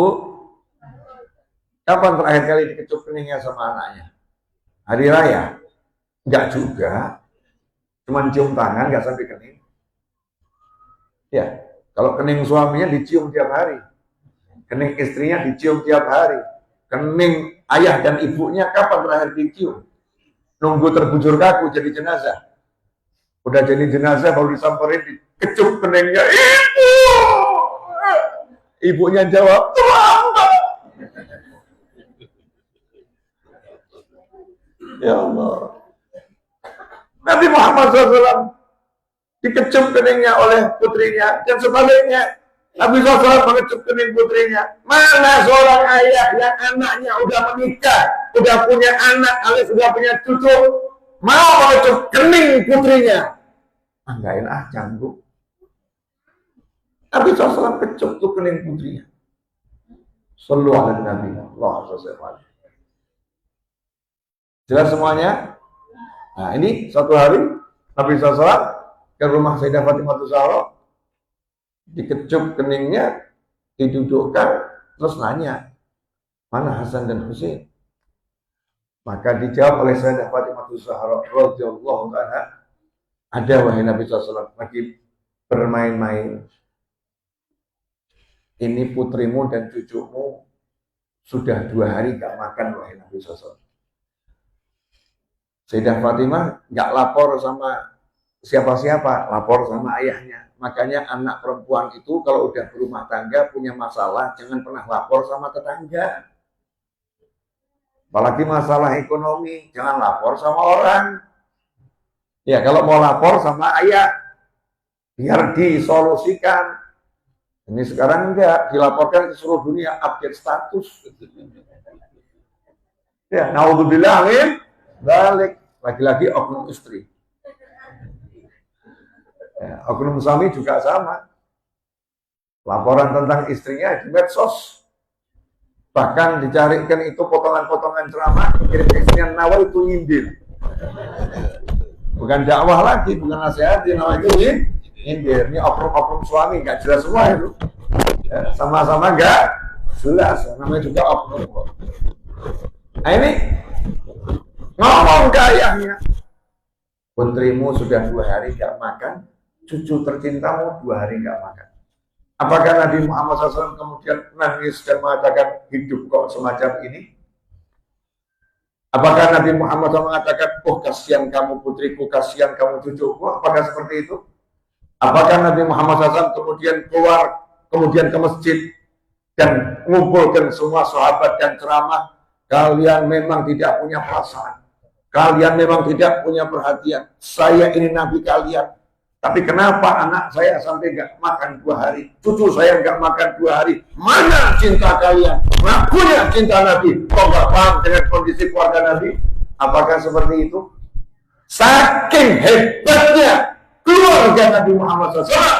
kapan terakhir kali dikecup keningnya sama anaknya? Hari raya? Enggak juga. Cuman cium tangan, enggak sampai kening. Ya, kalau kening suaminya dicium tiap hari. Kening istrinya dicium tiap hari. Kening ayah dan ibunya kapan terakhir dicium? Nunggu terbujur kaku jadi jenazah. Udah jadi jenazah baru disamperin, dikecup keningnya. Ibu! Ibunya jawab, Tuhan! Ya Allah. Nabi Muhammad SAW dikecup keningnya oleh putrinya, dan sebaliknya Nabi SAW mengecup kening putrinya. Mana seorang ayah yang anaknya udah menikah, udah punya anak, alias udah punya cucu, mau mengecup kening putrinya? Enggak enak, canggung. Nabi SAW kecup tuh kening putrinya. Sallallahu alaihi Nabi Allah SAW. Jelas semuanya? Nah ini suatu hari Nabi SAW ke rumah Sayyidah Fatimah Zahra, dikecup keningnya, didudukkan, terus nanya, mana Hasan dan Husain? Maka dijawab oleh Sayyidah Fatimah Zahra radhiyallahu anha, ada wahai Nabi SAW, lagi bermain-main. Ini putrimu dan cucumu sudah 2 hari gak makan wahai Nabi SAW. Sayyidah Fatimah gak lapor sama siapa-siapa, lapor sama ayahnya. Makanya anak perempuan itu kalau udah berumah tangga punya masalah, jangan pernah lapor sama tetangga. Apalagi masalah ekonomi, jangan lapor sama orang. Ya kalau mau lapor sama ayah, biar disolusikan. Ini sekarang enggak, dilaporkan ke seluruh dunia, update status. Ya, naudzubillah min dzalik. Lagi-lagi oknum istri. Ya, oknum suami juga sama. Laporan tentang istrinya di medsos. Bahkan dicarikan itu potongan-potongan ceramah, kirim ke istrinya, nawa itu nyindir. Bukan dakwah lagi, bukan nasihat, nawa itu nyindir. Ini oknum-oknum suami, nggak jelas semua itu. Ya, sama-sama nggak jelas, namanya juga oknum. Nah ini ngomong ke ayahnya, putrimu sudah 2 hari nggak makan, cucu tercintamu 2 hari nggak makan. Apakah Nabi Muhammad SAW kemudian nangis dan mengatakan hidup kok semacam ini? Apakah Nabi Muhammad SAW mengatakan, oh kasihan kamu putriku, kasihan kamu cucuku? Apakah seperti itu? Apakah Nabi Muhammad SAW kemudian keluar, kemudian ke masjid dan mengumpulkan semua sahabat dan ceramah, kalian memang tidak punya perasaan, kalian memang tidak punya perhatian, saya ini Nabi kalian, tapi kenapa anak saya sampai nggak makan 2 hari, cucu saya nggak makan 2 hari, mana cinta kalian, ngakunya cinta Nabi, kok nggak paham dengan kondisi keluarga Nabi? Apakah seperti itu? Saking hebatnya keluarga Nabi Muhammad SAW,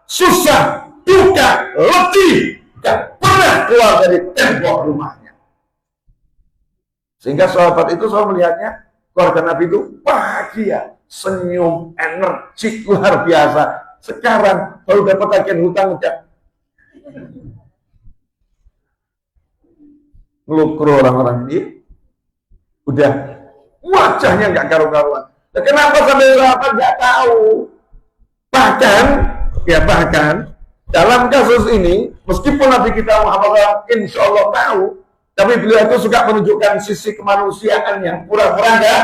susah, duka, letih, gak pernah keluar dari tembok rumahnya. Sehingga sahabat itu selalu melihatnya, keluarga Nabi itu bahagia, senyum, energi luar biasa. Sekarang baru dapat tagihan hutang udah ngelukur orang-orang ini, udah wajahnya nggak karu-karuan. Nah, kenapa sampai sahabat nggak tahu? Bahkan dalam kasus ini, meskipun Nabi kita Muhammad SAW insya Allah tahu, tapi beliau itu suka menunjukkan sisi kemanusiaannya, pura-pura nggak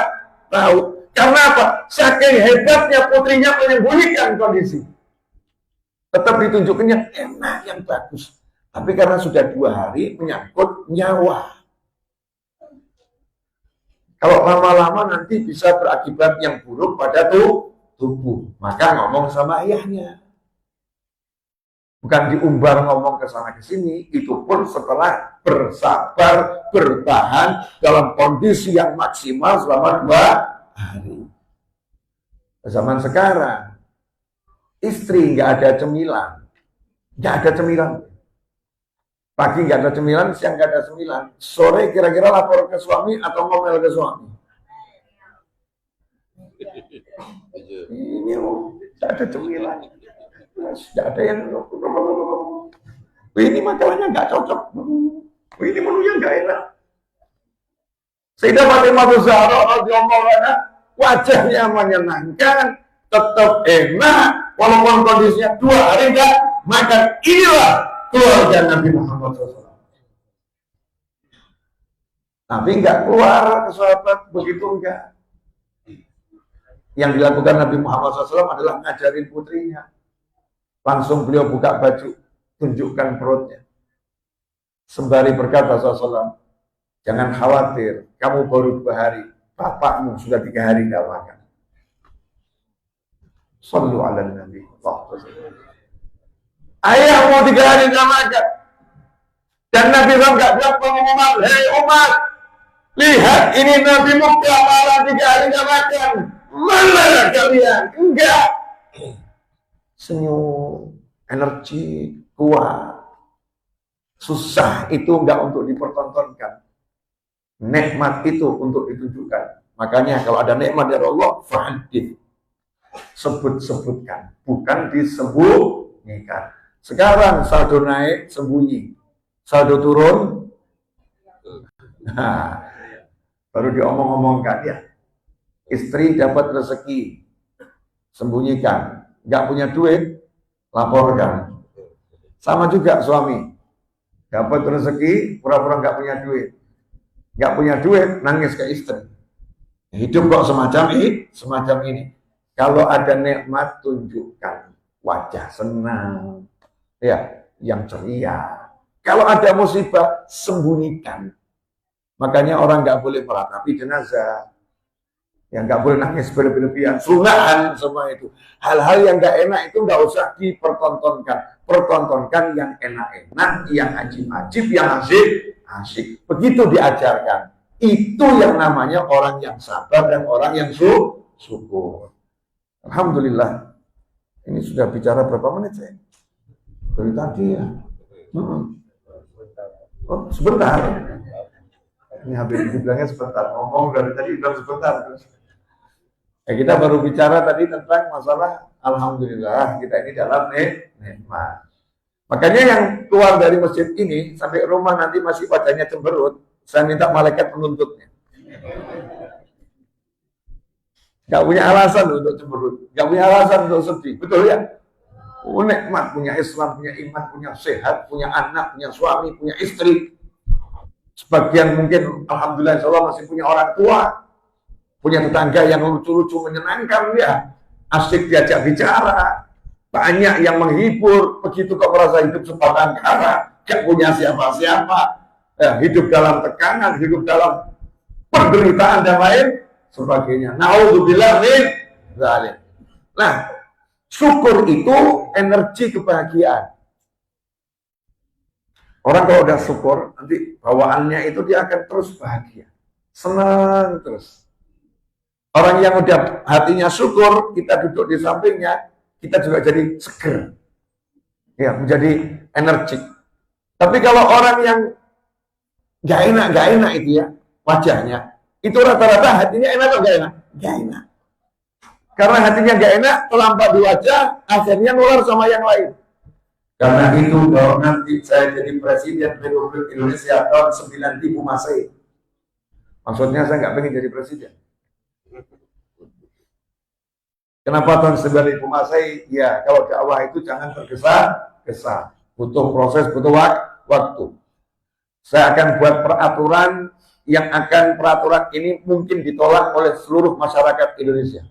tahu. Karena apa? Saking hebatnya putrinya menyembunyikan kondisi. Tetap ditunjukkannya enak yang bagus. Tapi karena sudah 2 hari menyangkut nyawa. Kalau lama-lama nanti bisa berakibat yang buruk pada tubuh. Maka ngomong sama ayahnya. Bukan diumbar ngomong ke sana ke sini, itu pun setelah bersabar, bertahan dalam kondisi yang maksimal selama 2 hari. Zaman sekarang, istri nggak ada cemilan, Pagi nggak ada cemilan, siang nggak ada cemilan, sore kira-kira lapor ke suami atau ngomel ke suami. Ini nggak ada cemilan. Tidak ada yang ini makalahnya nggak cocok, ini menunya nggak enak. Sayyidah Fatimah Zahra radhiyallahu anha wajahnya menyenangkan, tetap enak, walaupun kondisinya 2 hari nggak makan. Inilah keluarga Nabi Muhammad SAW. Tapi nggak keluar ke sahabat begitu enggak. Yang dilakukan Nabi Muhammad SAW adalah ngajarin putrinya. Langsung beliau buka baju, tunjukkan perutnya. Sembari berkata SAW, jangan khawatir, kamu baru 2 hari, bapakmu sudah 3 hari tidak makan. Sallu ala Nabi. Ayah mau 3 hari tidak makan. Dan Nabi SAW tidak bilang pengumuman, hei umat, lihat ini Nabi Muka malah 3 hari tidak makan. Mana kalian? Enggak. Senyum, energi, kuat. Susah itu enggak untuk dipertontonkan. Nikmat itu untuk ditunjukkan. Makanya kalau ada nikmat dari Allah, fa'adid. Sebut-sebutkan, bukan disembunyikan. Sekarang saldo naik, sembunyi. Saldo turun, nah, baru diomong-omongkan ya. Istri dapat rezeki, sembunyikan. Nggak punya duit, laporkan. Sama juga suami, dapat rezeki, pura-pura nggak punya duit. Nggak punya duit, nangis ke istri. Hidup kok semacam ini. Kalau ada nikmat, tunjukkan wajah senang, ya, yang ceria. Kalau ada musibah, sembunyikan. Makanya orang nggak boleh meratapi jenazah. Yang nggak boleh nangis berlebihan, sunahan semua itu. Hal-hal yang nggak enak itu nggak usah dipertontonkan. Pertontonkan yang enak-enak, yang ajib-ajib, yang asik. Begitu diajarkan. Itu yang namanya orang yang sabar dan orang yang syukur. Alhamdulillah. Ini sudah bicara berapa menit saya? Dari tadi ya. Oh, sebentar. Ini habis dibilangnya sebentar. Ngomong dari tadi udah sebentar. Kita baru bicara tadi tentang masalah alhamdulillah kita ini dalam nikmat. Makanya yang keluar dari masjid ini sampai rumah nanti masih wajahnya cemberut, saya minta malaikat penuntutnya. Gak punya alasan untuk cemberut, gak punya alasan untuk sedih, betul ya? Nikmat punya Islam, punya iman, punya sehat, punya anak, punya suami, punya istri. Sebagian mungkin alhamdulillah insyaallah masih punya orang tua, punya tetangga yang lucu-lucu menyenangkan dia, asik diajak bicara, banyak yang menghibur. Begitu kok merasa hidup sebatang kara, gak punya siapa-siapa, hidup dalam tekanan, hidup dalam penderitaan dan lain sebagainya. Naudzubillah min dzalik. Nah, syukur itu energi kebahagiaan. Orang kalau udah syukur, nanti bawaannya itu dia akan terus bahagia, senang terus. Orang yang udah hatinya syukur, kita duduk di sampingnya, kita juga jadi seger, ya, menjadi energik. Tapi kalau orang yang gak enak itu ya, wajahnya, itu rata-rata hatinya enak atau gak enak? Gak enak. Karena hatinya gak enak, terlambat di wajah, akhirnya nular sama yang lain. Karena itu kalau nanti saya jadi Presiden Republik Indonesia tahun 9000 Masehi, maksudnya saya nggak pengen jadi presiden. Kenapa tahun 9000 Masehi? Ya, kalau dakwah itu jangan tergesa-gesa, butuh proses, butuh waktu. Saya akan buat peraturan yang akan peraturan ini mungkin ditolak oleh seluruh masyarakat Indonesia.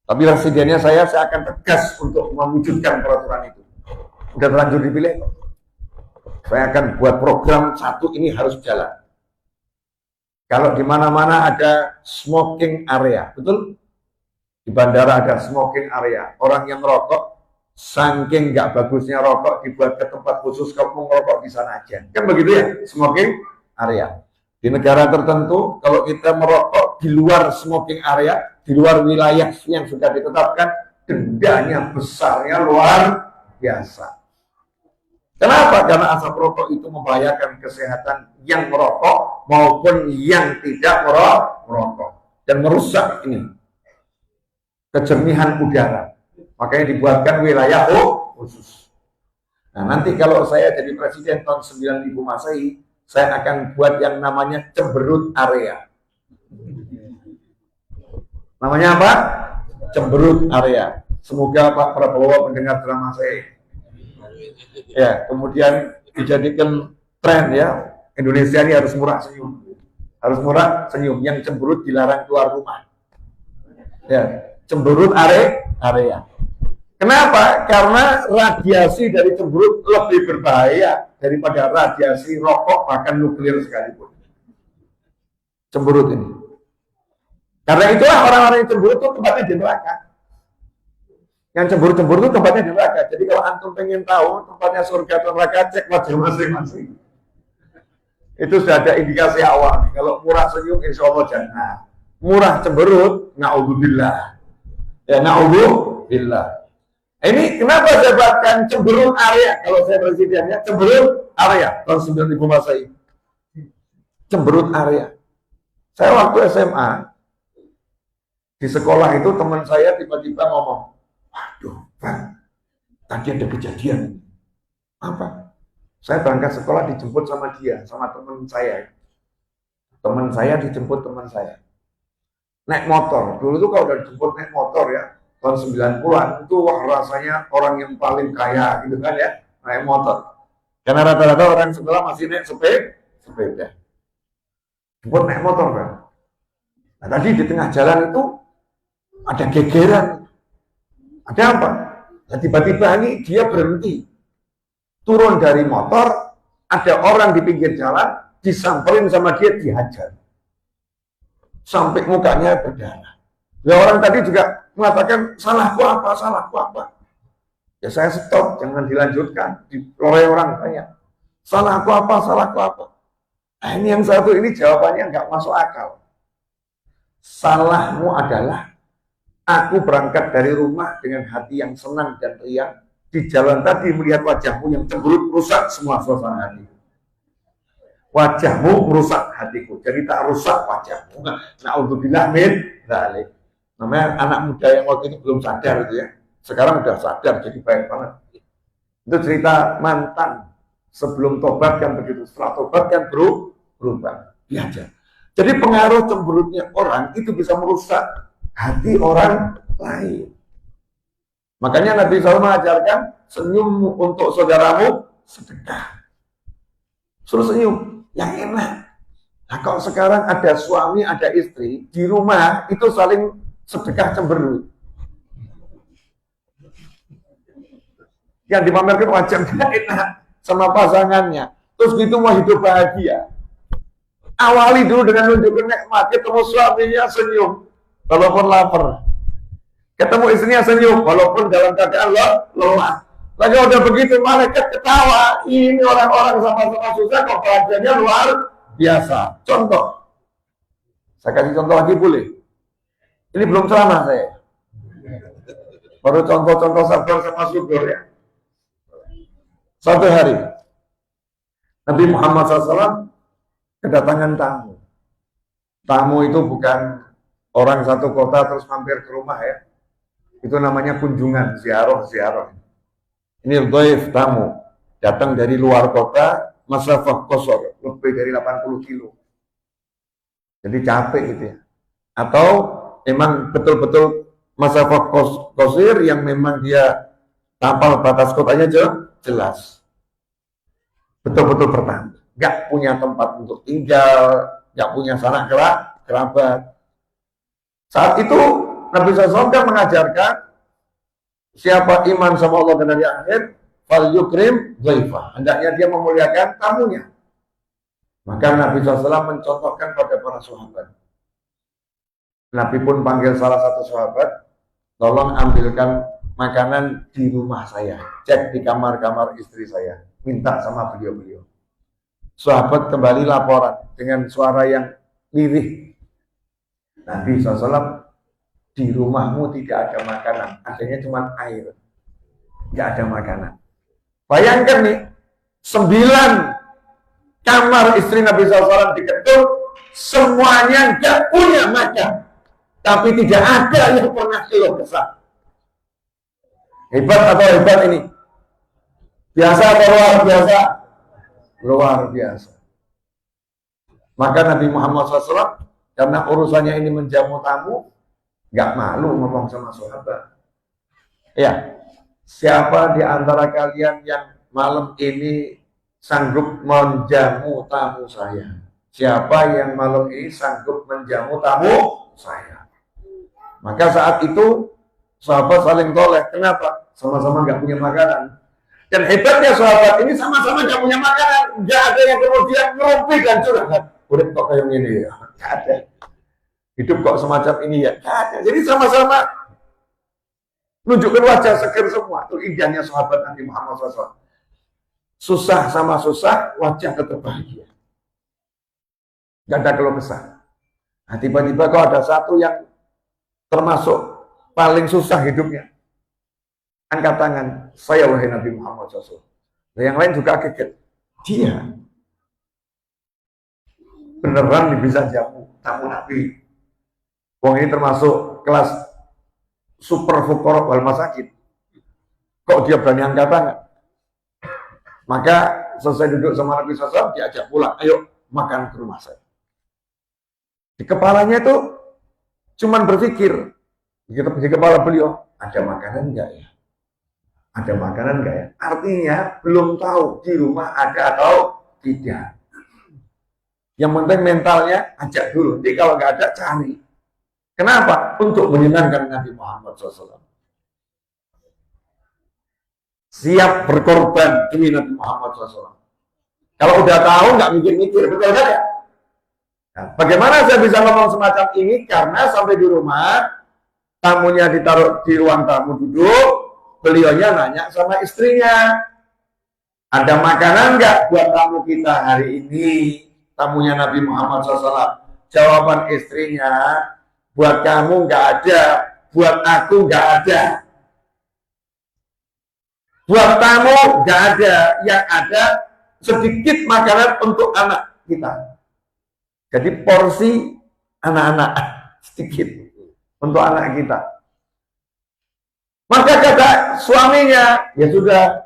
Tapi presidennya saya akan tegas untuk mewujudkan peraturan itu. Udah terlanjur dipilih. Saya akan buat program satu ini harus jalan. Kalau di mana-mana ada smoking area, betul? Di bandara ada smoking area. Orang yang merokok, saking nggak bagusnya rokok, dibuat ke tempat khusus kamu ngerokok di sana aja. Kan begitu ya, smoking area. Di negara tertentu, kalau kita merokok di luar smoking area, di luar wilayah yang sudah ditetapkan, dendanya besarnya luar biasa. Kenapa? Karena asap rokok itu membahayakan kesehatan yang merokok maupun yang tidak merokok dan merusak ini kejernihan udara. Makanya dibuatkan wilayah khusus. Nah, nanti kalau saya jadi presiden tahun 9000 Masehi, saya akan buat yang namanya cemberut area. Namanya apa? Cemberut area. Semoga Pak Prabowo mendengar drama saya. Ya, kemudian dijadikan tren ya, Indonesia ini harus murah senyum. Harus murah senyum, yang cemberut dilarang keluar rumah. Ya, cemberut area. Kenapa? Karena radiasi dari cemberut lebih berbahaya daripada radiasi rokok bahkan nuklir sekalipun. Cemberut ini. Karena itulah orang-orang yang cemberut itu tempatnya di neraka. Yang cemburu-cemburu itu tempatnya di neraka. Jadi kalau antum pengen tahu tempatnya surga atau neraka, cek wajah masing-masing. Itu sudah ada indikasi awal. Kalau murah senyum, insya Allah jannah. Murah cemberut, na'udzubillah. Ya, na'udzubillah. Ini kenapa saya buatkan cemberut area? Kalau saya presidennya, cemberut area. Tahun 9000 Masehi. Cemberut area. Saya waktu SMA, di sekolah itu teman saya tiba-tiba ngomong, waduh, Bang, tadi ada kejadian. Apa? Saya berangkat sekolah dijemput sama dia, sama teman saya. Teman saya dijemput teman saya. Naik motor. Dulu tuh kalau udah dijemput naik motor ya, tahun 90-an, itu wah rasanya orang yang paling kaya gitu kan ya, naik motor. Karena rata-rata orang sekolah masih naik sepeda. Jemput naik motor, Bang. Nah, tadi di tengah jalan itu ada gegeran. Ada apa? Nah, tiba-tiba ini dia berhenti. Turun dari motor, ada orang di pinggir jalan, disamperin sama dia, dihajar. Sampai mukanya berdarah. Ya orang tadi juga mengatakan, salahku apa? Ya saya stop, jangan dilanjutkan. Oleh orang banyak. Salahku apa? Nah, ini yang satu ini jawabannya nggak masuk akal. Salahmu adalah aku berangkat dari rumah dengan hati yang senang dan riang. Di jalan tadi melihat wajahmu yang cemberut, rusak semua suasana hati. Wajahmu merusak hatiku, jadi tak rusak wajahmu. Na'udzubillah min dzalik. Namanya anak muda yang waktu itu belum sadar itu ya. Sekarang udah sadar, jadi baik banget. Itu cerita mantan. Sebelum tobat kan begitu, setelah tobat kan berubah. Diajar. Jadi pengaruh cemberutnya orang itu bisa merusak hati orang lain. Makanya Nabi SAW mengajarkan senyum untuk saudaramu sedekah. Suruh senyum, yang enak. Nah kalau sekarang ada suami, ada istri, di rumah itu saling sedekah cemberut. Yang dipamerkan wajahnya enak sama pasangannya. Terus gitu mau hidup bahagia. Awali dulu dengan nunjukin nikmat, ketemu suaminya senyum, walaupun lapar. Ketemu istrinya senyum, walaupun dalam keadaan lelah. Lagi udah begitu, malaikat ketawa. Ini orang-orang sama-sama susah, kok bahagianya luar biasa. Contoh. Saya kasih contoh lagi boleh? Ini belum ceramah saya. Baru contoh-contoh sabar sama syukur ya. Suatu hari, Nabi Muhammad SAW kedatangan tamu. Tamu itu bukan orang satu kota terus mampir ke rumah ya. Itu namanya kunjungan, ziarah. Ini dhaif, tamu. Datang dari luar kota, masafah qasar, lebih dari 80 kilo. Jadi capek gitu ya. Atau memang betul-betul masafah qasir yang memang dia tampal batas kotanya jelas. Betul-betul bertahan. Gak punya tempat untuk tinggal, gak punya sanak kerabat. Saat itu Nabi SAW kan mengajarkan siapa iman sama Allah dan hari akhir, fal yukrim dhaifah. Hendaknya dia memuliakan tamunya. Maka Nabi SAW mencontohkan pada para sahabat. Nabi pun panggil salah satu sahabat, tolong ambilkan makanan di rumah saya. Cek di kamar-kamar istri saya. Minta sama beliau-beliau. Sahabat kembali laporan dengan suara yang lirih. Nabi SAW, di rumahmu tidak ada makanan, adanya cuma air, nggak ada makanan. Bayangkan nih, 9 kamar istri Nabi SAW diketuk, semuanya nggak punya makan, tapi tidak ada yang pernah keluh kesah. Hebat atau hebat ini? Biasa atau luar biasa? Luar biasa. Maka Nabi Muhammad SAW, karena urusannya ini menjamu tamu, nggak malu ngomong sama sahabat. Ya, siapa di antara kalian yang malam ini sanggup menjamu tamu saya? Siapa yang malam ini sanggup menjamu tamu saya? Maka saat itu sahabat saling toleh. Kenapa? Sama-sama nggak punya makanan. Dan hebatnya sahabat ini sama-sama nggak punya makanan. Nggak ada yang kemudian ngerumpi dan curhat. Udah kok kayak gini ya? Nggak ada. Hidup kok semacam ini ya? Nggak ada. Jadi sama-sama nunjukkan wajah seger semua. Itu indahnya sahabat Nabi Muhammad SAW. Susah sama susah, wajah tetap bahagia. Nggak ada keluh kesah. Nah, tiba-tiba kok ada satu yang termasuk paling susah hidupnya. Angkat tangan, saya wahai Nabi Muhammad SAW. Dan yang lain juga kaget. Dia beneran bisa jamu tamu Nabi. Wong ini termasuk kelas super fuqara wal masakin. Kok dia berani angkat tangan? Maka selesai duduk sama Nabi SAW, diajak pulang. Ayo makan ke rumah saya. Di kepalanya itu cuman berpikir. Di kepala beliau, ada makanan enggak ya? Ada makanan enggak ya? Artinya belum tahu di rumah ada atau tidak. Yang penting mentalnya ajak dulu. Jadi kalau enggak ada, cari. Kenapa? Untuk menyenangkan Nabi Muhammad SAW. Siap berkorban demi Nabi Muhammad SAW. Kalau udah tahu, nggak mikir-mikir. Betul kan ya? Nah, bagaimana saya bisa ngomong semacam ini? Karena sampai di rumah, tamunya ditaruh di ruang tamu duduk, beliaunya nanya sama istrinya, ada makanan nggak buat tamu kita hari ini? Tamunya Nabi Muhammad SAW. Jawaban istrinya, buat kamu nggak ada, buat aku nggak ada. Buat tamu nggak ada, yang ada sedikit makanan untuk anak kita. Jadi porsi anak-anak sedikit untuk anak kita. Maka kata suaminya, ya sudah,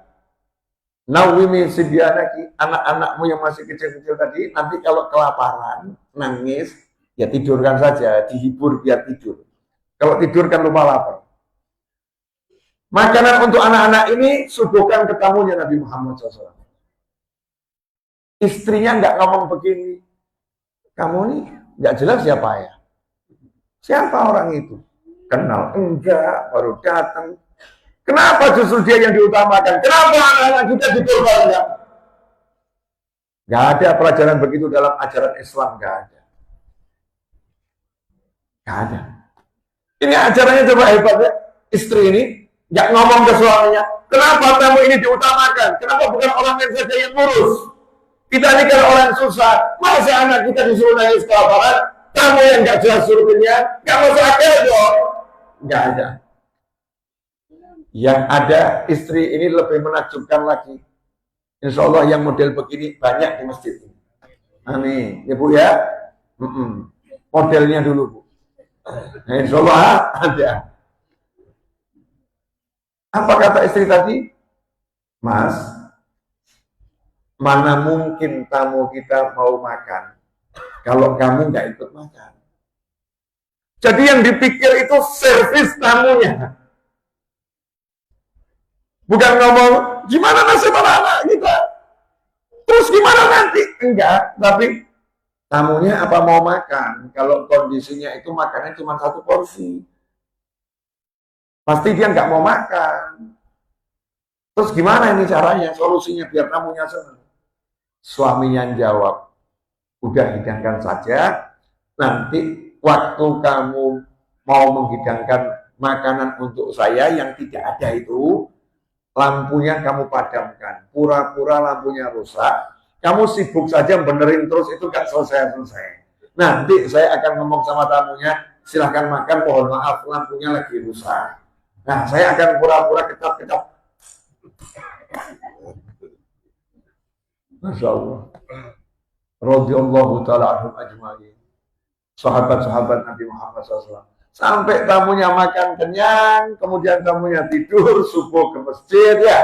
nawimi sibyanaki, anak-anakmu yang masih kecil-kecil tadi, nanti kalau kelaparan, nangis, ya tidurkan saja, dihibur biar tidur. Kalau tidur kan lupa lapar. Makanan untuk anak-anak ini suguhkan ke tamunya Nabi Muhammad SAW. Istrinya nggak ngomong begini, kamu nih nggak jelas siapa ya? Siapa orang itu? Kenal enggak, baru datang. Kenapa justru dia yang diutamakan? Kenapa anak-anak kita dikorbankan? Nggak ada pelajaran begitu dalam ajaran Islam, nggak ada. Nggak ada. Ini ajarannya coba hebat ya. Istri ini nggak ngomong ke suaminya, kenapa tamu ini diutamakan? Kenapa bukan orang lain saja yang ngurus? Kita ini kan orang susah. Masa anak kita disuruh nangis kelaparan? Kamu yang nggak jelas suruh kenyang, nggak masuk akal dong. Nggak ada. Yang ada istri ini lebih menakjubkan lagi. Insya Allah yang model begini banyak di masjid ini. Amin, ya Bu ya. Modelnya dulu Bu. Nah, insya Allah ada. Apa kata istri tadi? Mas, mana mungkin tamu kita mau makan kalau kamu nggak ikut makan. Jadi yang dipikir itu servis tamunya. Bukan ngomong, gimana nasib anak-anak kita? Terus gimana nanti? Enggak, tapi tamunya apa mau makan? Kalau kondisinya itu makannya cuma 1 porsi. Pasti dia nggak mau makan. Terus gimana ini caranya, solusinya biar tamunya senang? Suaminya jawab, udah hidangkan saja, nanti waktu kamu mau menghidangkan makanan untuk saya yang tidak ada itu, lampunya kamu padamkan, pura-pura lampunya rusak, kamu sibuk saja benerin terus, itu gak selesai-selesai. Nanti saya akan ngomong sama tamunya, silahkan makan, mohon maaf lampunya lagi rusak. Nah, saya akan pura-pura ketap-ketap. Masya Allah. Radhiyallahu ta'ala anhum ajma'in. Sahabat-sahabat Nabi Muhammad SAW. Sampai tamunya makan kenyang, kemudian tamunya tidur, subuh ke masjid ya.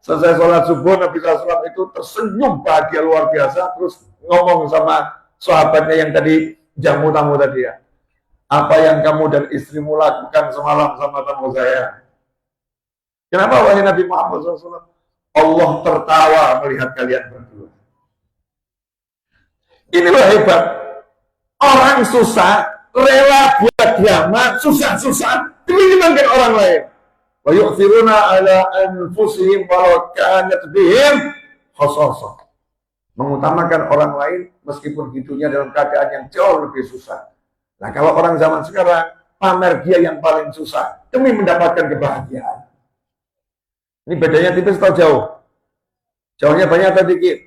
Selesai sholat subuh, Nabi SAW itu tersenyum bahagia luar biasa, terus ngomong sama sahabatnya yang tadi jamu tamu tadi ya. Apa yang kamu dan istrimu lakukan semalam sama tamu saya? Kenapa wahai Nabi Muhammad SAW? Allah tertawa melihat kalian berdua. Inilah hebat. Orang susah, rela buat diamat, susah-susah, demi menyenangkan orang lain. Wa yu'thiruna ala anfusihim walau kanat bihim khasasah. Mengutamakan orang lain meskipun hidupnya dalam keadaan yang jauh lebih susah. Nah, kalau orang zaman sekarang pamer dia yang paling susah demi mendapatkan kebahagiaan. Ini bedanya tipis atau jauh? Jauhnya banyak atau dikit?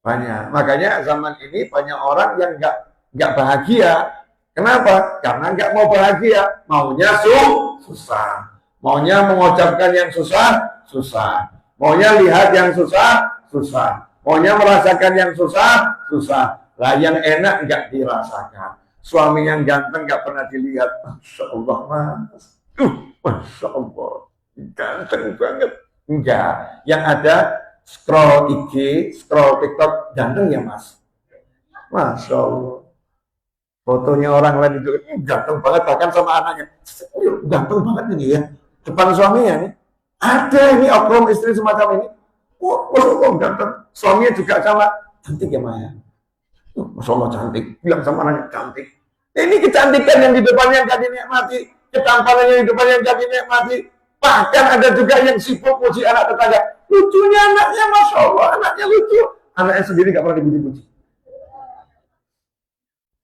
Banyak. Makanya zaman ini banyak orang yang nggak bahagia. Kenapa? Karena nggak mau bahagia, maunya susah. Maunya mengucapkan yang susah. Maunya lihat yang susah. Maunya merasakan yang susah. Lah yang enak nggak dirasakan. Suami yang ganteng nggak pernah dilihat. Masya Allah, Mas. Masya Allah. Ganteng banget. Enggak. Yang ada scroll IG, scroll TikTok, ganteng ya Mas. Masya Allah. Fotonya orang lain itu ganteng banget, bahkan sama anaknya. Ganteng banget ini ya. Depan suaminya nih. Ada ini oknum istri semacam ini. Masya Allah ganteng. Suaminya juga sama. Cantik ya Maya. Masya Allah cantik. Bilang sama anaknya cantik. Ini kecantikan yang di depannya gak dinikmati. Ketampanan yang di depannya gak dinikmati. Bahkan ada juga yang sibuk puji anak tetangga. Lucunya anaknya, Masya Allah, anaknya lucu. Anaknya sendiri gak pernah dipuji-puji.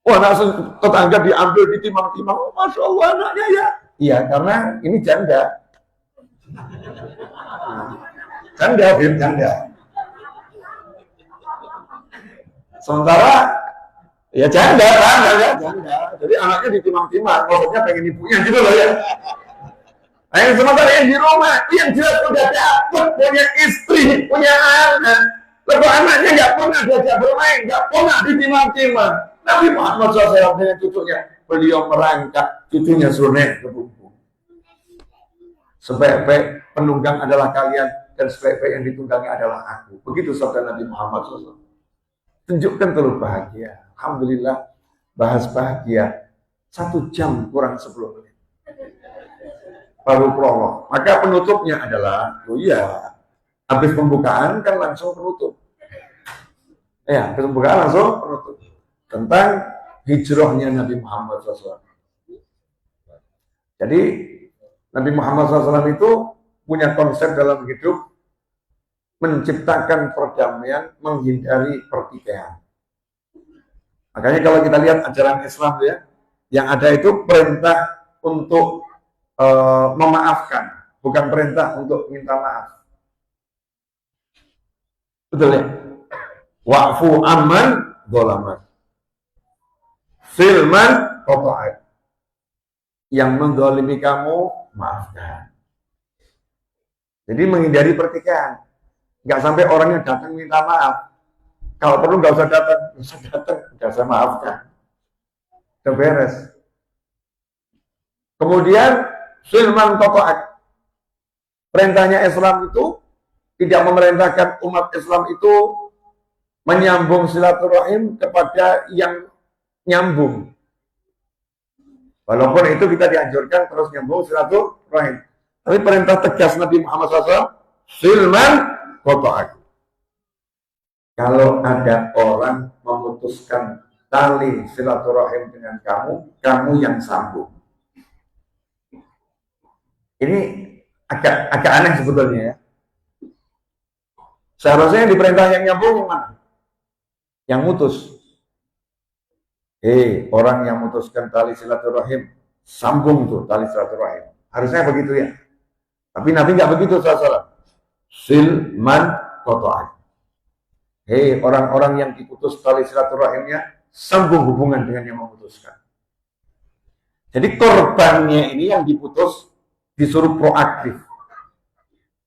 Wah, anak tetangga diambil, ditimang-timang. Oh, Masya Allah, anaknya ya. Iya, karena ini janda. Janda. Sementara, ya janda. Jadi anaknya ditimang-timang. Maksudnya pengen ibunya gitu loh ya. Nah, yang sementara yang di rumah, yang jelas udah dapet, punya istri, punya anak. Lalu anaknya nggak pernah diajak bermain, nggak pernah ditimang-timang. Nabi Muhammad SAW dengan cucunya, beliau merangkak, cucunya suruh naik ke punggung. Sebaik-baik penunggang adalah kalian, dan sebaik-baik yang ditunggangi adalah aku. Begitu sabda Nabi Muhammad SAW. Tunjukkan terus bahagia. Alhamdulillah, bahas bahagia. 1 jam kurang 10 menit. baru prolog. Maka penutupnya adalah, oh iya, habis pembukaan kan langsung penutup. Ya, habis pembukaan langsung penutup. Tentang hijrahnya Nabi Muhammad SAW. Jadi, Nabi Muhammad SAW itu punya konsep dalam hidup menciptakan perdamaian, menghindari pertikaian. Makanya kalau kita lihat ajaran Islam ya, yang ada itu perintah untuk memaafkan, bukan perintah untuk minta maaf. Betul ya? Wa'fu amman dzalaman. Silman qata'at. Yang menzalimi kamu, maafkan. Jadi menghindari pertikaian. Nggak sampai orangnya datang minta maaf. Kalau perlu nggak usah datang, nggak usah maafkan. Udah beres. Kemudian silman qata'at. Perintahnya Islam itu tidak memerintahkan umat Islam itu menyambung silaturahim kepada yang nyambung. Walaupun itu kita dianjurkan terus nyambung silaturahim. Tapi perintah tegas Nabi Muhammad SAW, silman qata'at. Kalau ada orang memutuskan tali silaturahim dengan kamu, kamu yang sambung. Ini agak aneh sebetulnya ya. Seharusnya yang diperintah yang nyambung yang mana? Yang mutus. Orang yang memutuskan tali silaturahim, sambung tuh tali silaturahim. Harusnya begitu ya. Tapi Nabi nggak begitu salah. Silman qata'at. Orang-orang yang diputus tali silaturahimnya, sambung hubungan dengan yang memutuskan. Jadi korbannya ini yang diputus disuruh proaktif.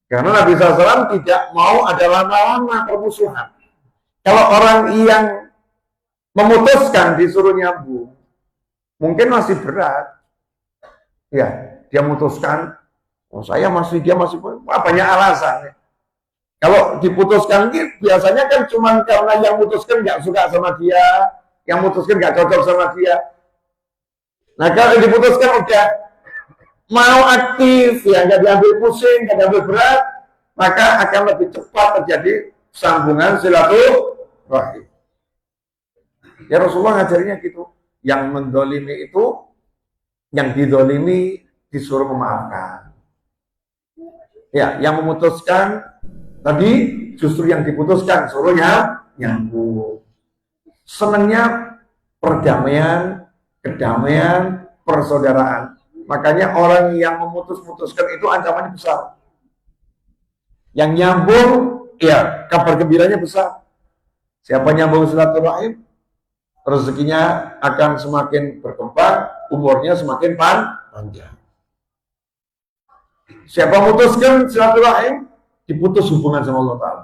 Karena Nabi SAW tidak mau ada lama-lama permusuhan. Kalau orang yang memutuskan disuruh nyambung, mungkin masih berat. Ya, dia memutuskan, dia masih banyak alasan. Kalau diputuskan, biasanya kan cuma karena yang memutuskan nggak suka sama dia, yang memutuskan nggak cocok sama dia. Nah, kalau diputuskan udah mau aktif, ya nggak diambil pusing, nggak diambil berat, maka akan lebih cepat terjadi sambungan silaturahim. Ya Rasulullah ngajarinya gitu. Yang mendolimi itu, yang didolimi disuruh memaafkan. Ya, yang memutuskan tadi justru yang diputuskan suruhnya nyambung. Senangnya perdamaian, kedamaian, persaudaraan. Makanya orang yang memutuskan itu ancamannya besar. Yang nyambung, ya kabar gembiranya besar. Siapa nyambung silaturahim, rezekinya akan semakin berkembang, umurnya semakin panjang. Siapa memutuskan silaturahim, diputus hubungan sama Allah Ta'ala.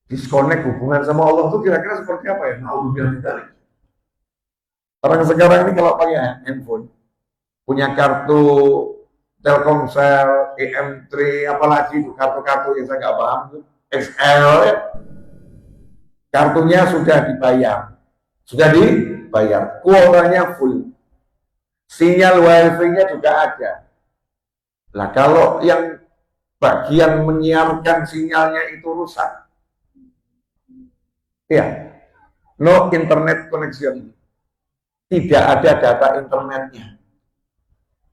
Disconnect hubungan sama Allah itu kira-kira seperti apa ya? Orang sekarang ini kalau pakai handphone, punya kartu Telkomsel, EM3, apalagi itu kartu-kartu yang saya nggak paham itu, XL, ya. Kartunya sudah dibayar, kuotanya full, sinyal wifi-nya juga ada. Nah kalau yang bagian menyiarkan sinyalnya itu rusak, ya, no internet connection, tidak ada data internetnya,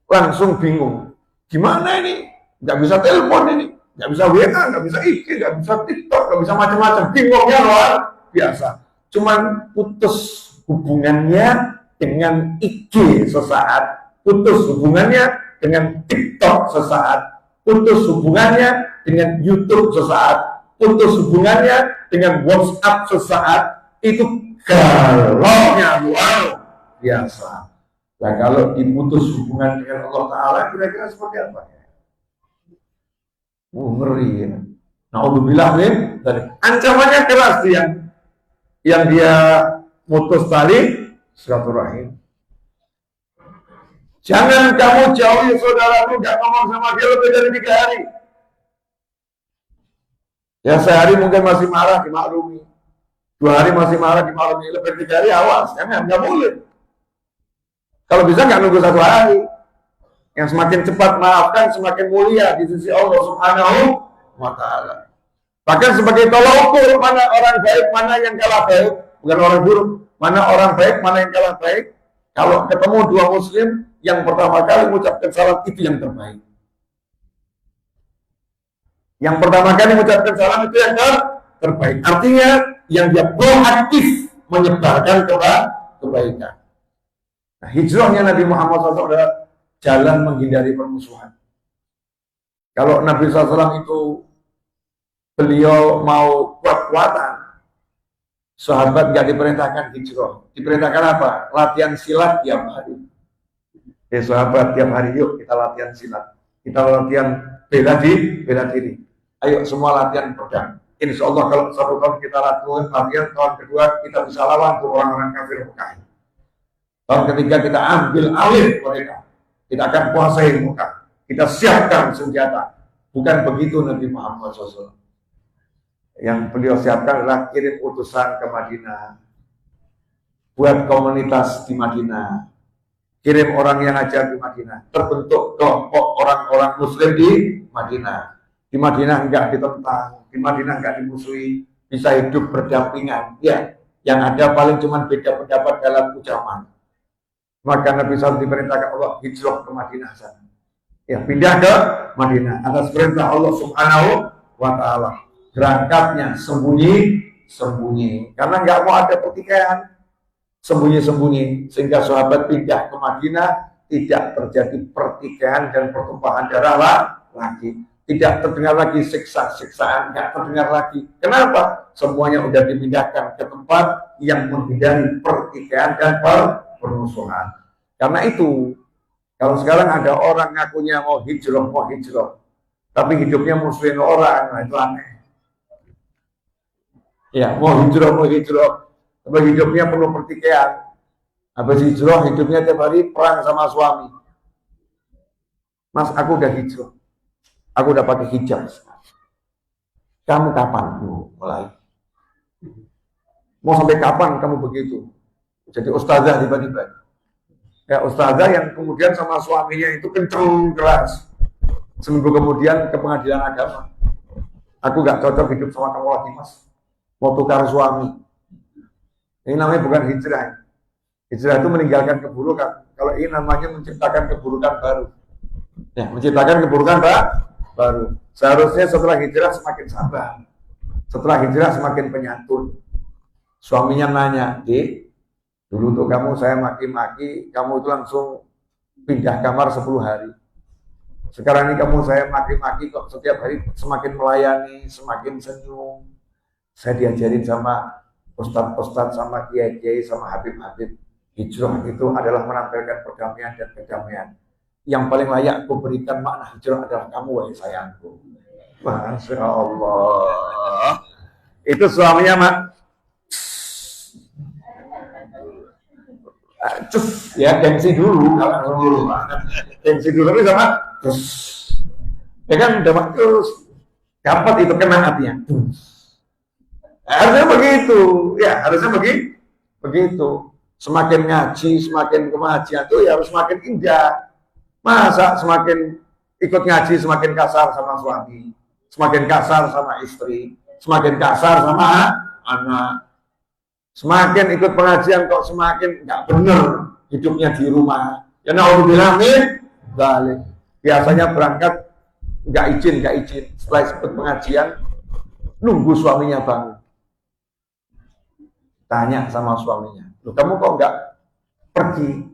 langsung bingung. Gimana ini? Nggak bisa telepon ini, nggak bisa WA, nggak bisa IG, nggak bisa TikTok, nggak bisa macam-macam. Bingungnya luar biasa. Cuman putus hubungannya dengan IG sesaat, putus hubungannya dengan TikTok sesaat, putus hubungannya dengan YouTube sesaat, putus hubungannya dengan WhatsApp sesaat. Itu galaunya luar biasa. Nah kalau diputus hubungan dengan Allah Ta'ala, kira-kira seperti apa? Ngeri ya. Na'udzubillah min dzalik. Ancamannya keras yang dia mutus tali silaturahim. Jangan kamu jauhi saudaramu, gak ngomong sama dia lebih dari 3 hari. Ya sehari mungkin masih marah, dimaklumi. 2 hari masih marah, dimaklumi. Lebih dari 3 hari, awas. Jangan, gak boleh. Kalau bisa nggak nunggu 1 hari, Yang semakin cepat maafkan semakin mulia di sisi Allah Subhanahu wa Ta'ala. Bahkan sebagai tolak ukur mana orang baik, mana yang kalah baik, bukan orang buruk, mana orang baik, mana yang kalah baik. Kalau ketemu dua muslim, yang pertama kali mengucapkan salam itu yang terbaik. Yang pertama kali mengucapkan salam itu yang terbaik. Artinya yang dia proaktif menyebarkan kebaikan. Nah, hijrahnya Nabi Muhammad SAW adalah jalan menghindari permusuhan. Kalau Nabi SAW itu beliau mau kuat-kuatan, sahabat nggak diperintahkan hijrah. Diperintahkan apa? Latihan silat tiap hari. Sahabat tiap hari yuk kita latihan silat. Kita latihan bela diri. Ayo semua latihan pedang. Insya Allah kalau satu tahun kita latihan, tahun kedua kita bisa lawan tuh orang-orang kafir Mekah. Tahun ketiga kita ambil alih mereka. Kita akan kuasai Mekah. Kita siapkan senjata. Bukan begitu Nabi Muhammad SAW. Yang beliau siapkan adalah kirim utusan ke Madinah. Buat komunitas di Madinah. Kirim orang yang ajar di Madinah. Terbentuk kelompok orang-orang muslim di Madinah. Di Madinah enggak ditentang. Di Madinah enggak dimusuhi. Bisa hidup berdampingan. Ya, yang ada paling cuma beda pendapat dalam ucapan. Maka Nabi SAW diperintahkan Allah hijrah ke Madinah sana. Ya, pindah ke Madinah atas perintah Allah Subhanahu wa Ta'ala. Berangkatnya sembunyi, karena nggak mau ada pertikaian, sembunyi, sehingga sahabat pindah ke Madinah tidak terjadi pertikaian dan pertumpahan darah lagi, tidak terdengar lagi siksa-siksaan, nggak terdengar lagi. Kenapa? Semuanya sudah dipindahkan ke tempat yang menghindari pertikaian dan permusuhan. Karena itu, kalau sekarang ada orang ngakunya mau hijrah, tapi hidupnya musuhin orang, nah itu aneh. Ya, mau hijrah, tapi hidupnya penuh pertikaian. Habis hijrah, hidupnya tiap hari perang sama suami. Mas, aku udah hijrah. Aku udah pakai hijab. Kamu kapan mulai? Mau sampai kapan kamu begitu? Jadi ustazah tiba-tiba. Ya, ustazah yang kemudian sama suaminya itu kenceng keras. Seminggu kemudian ke pengadilan agama. Aku gak cocok hidup sama kamu lagi, Mas. Mau tukar suami. Ini namanya bukan hijrah. Hijrah itu meninggalkan keburukan. Kalau ini namanya menciptakan keburukan baru. Ya, menciptakan keburukan baru. Seharusnya setelah hijrah semakin sabar. Setelah hijrah semakin penyantun. Suaminya nanya, Dik, dulu tuh kamu saya maki-maki, kamu itu langsung pindah kamar 10 hari. Sekarang ini kamu saya maki-maki kok setiap hari semakin melayani, semakin senyum. Saya diajarin sama ustadz-ustadz, sama kiai-kiai, sama habib-habib. Hijrah itu adalah menampilkan perdamaian dan kedamaian. Yang paling layak aku berikan makna hijrah adalah kamu, wahai sayangku. Masya Allah. Itu suaminya, Mak. Cus, ya gengsi dulu. Gengsi dulu, tapi sama cus. Ya kan, udah terus. Dapat itu kena hatinya. Harusnya begitu, ya harusnya begitu. Semakin ngaji, semakin kemajian itu ya harus semakin indah. Masa semakin ikut ngaji semakin kasar sama suami, semakin kasar sama istri, semakin kasar sama anak. Semakin ikut pengajian kok semakin nggak bener hidupnya di rumah. Ya naudzubillah min dzalik. Biasanya berangkat nggak izin. Setelah ikut pengajian nunggu suaminya bangun. Tanya sama suaminya, loh kamu kok nggak pergi?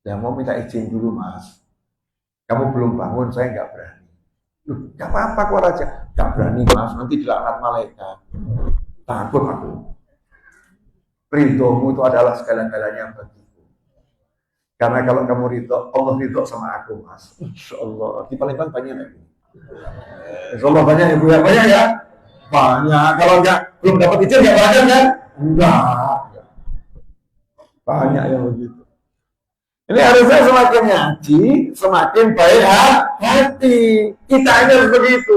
Ya mau minta izin dulu, Mas. Kamu belum bangun, saya nggak berani. Loh, nggak apa-apa kok aja. Nggak berani, Mas, nanti dilaknat malaikat. Takut aku. Ridhomu itu adalah segala-galanya bagiku. Karena kalau kamu ridho, Allah ridho sama aku, Mas. Insya Allah. Di Palembang banyak lagi. Insya Allah banyak ibu ya, banyak ya. Banyak. Kalau nggak belum dapat izin nggak banyak kan? Enggak. Banyak yang begitu. Ini harusnya semakin ngaji, semakin baik hati. Kita ini harus begitu.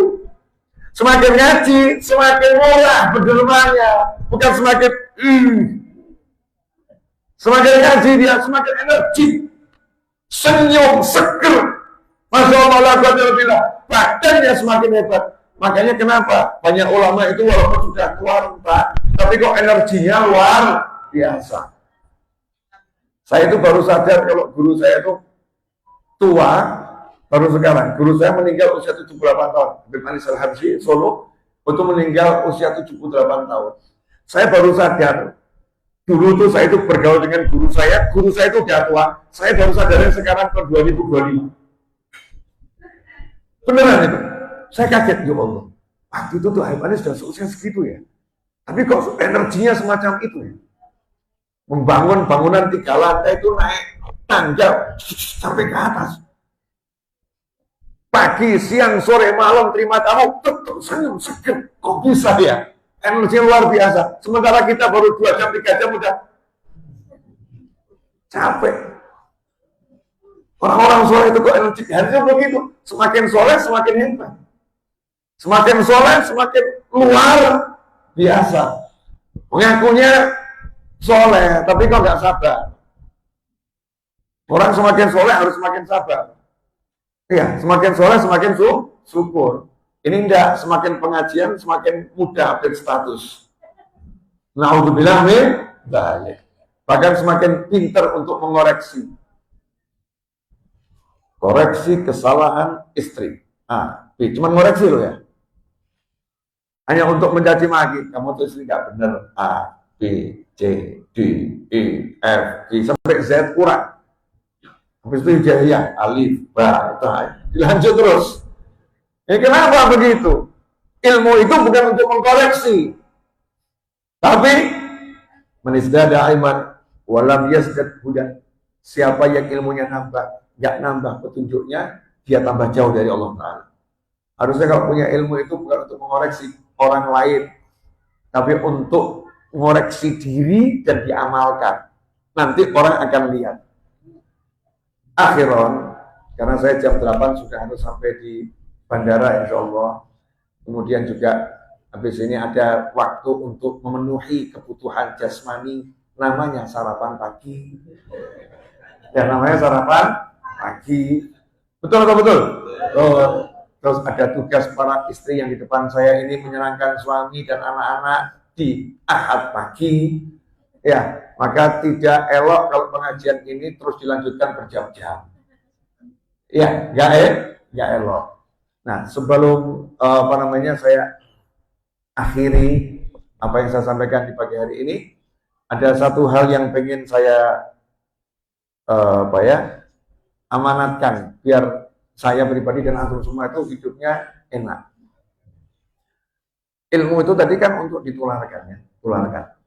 Semakin ngaji, semakin murah berdermanya. Bukan semakin semakin ngaji dia semakin energi, senyum, seger. Masya Allah, la quwwata illa billah. Badannya semakin hebat. Makanya kenapa banyak ulama itu walaupun sudah tua Pak, tapi kok energinya luar biasa. Saya itu baru sadar kalau guru saya itu tua baru sekarang. Guru saya meninggal usia 78 tahun. Habib Anis Al-Habsyi Solo itu meninggal usia 78 tahun. Saya baru sadar. Dulu tuh saya itu bergaul dengan guru saya itu udah tua. Saya baru sadar sekarang tahun 2025. Beneran itu. Saya kaget, ya Allah. Waktu itu tuh Habib Anis sudah seusia segitu ya. Tapi kok energinya semacam itu ya. Membangun bangunan 3 lantai itu naik tangga sampai ke atas. Pagi, siang, sore, malam terima tamu, tetap senyum, seger. Kok bisa ya? Energi luar biasa. Sementara kita baru 2 jam, 3 jam udah capek. Orang-orang soleh itu kok energi. Harusnya begitu. Semakin soleh, semakin hebat. Semakin soleh, semakin luar biasa. Mengakunya soleh, tapi kok nggak sabar. Orang semakin soleh harus semakin sabar. Iya, semakin soleh semakin syukur. Ini enggak, semakin pengajian semakin mudah update status. Na'udzubillah min dzalik. Bahkan semakin pintar untuk mengoreksi. Koreksi kesalahan istri. Cuma ngoreksi loh ya. Hanya untuk mencaci maki. Kamu tuh istri nggak benar. A, B, C, D, E, F, G sampai Z kurang. Habis itu hijayah, alif, ba, dilanjut terus. Kenapa begitu? Ilmu itu bukan untuk mengkoreksi, tapi manisdada iman walam yasdad hudan. Siapa yang ilmunya nambah, nggak nambah petunjuknya, dia tambah jauh dari Allah Ta'ala. Harusnya kalau punya ilmu itu bukan untuk mengoreksi orang lain, tapi untuk mengoreksi diri dan diamalkan. Nanti orang akan lihat. Akhiran, karena saya jam 8 sudah harus sampai di bandara insya Allah. Kemudian juga habis ini ada waktu untuk memenuhi kebutuhan jasmani, namanya sarapan pagi. Ya namanya sarapan pagi. Betul atau betul? Terus ada tugas para istri yang di depan saya ini menyenangkan suami dan anak-anak di Ahad pagi. Ya, maka tidak elok kalau pengajian ini terus dilanjutkan berjam-jam. Ya, nggak elok. Nah, sebelum saya akhiri apa yang saya sampaikan di pagi hari ini, ada satu hal yang pengen saya amanatkan biar saya pribadi dan antum semua itu hidupnya enak. Ilmu itu tadi kan untuk ditularkan ya, tularkan.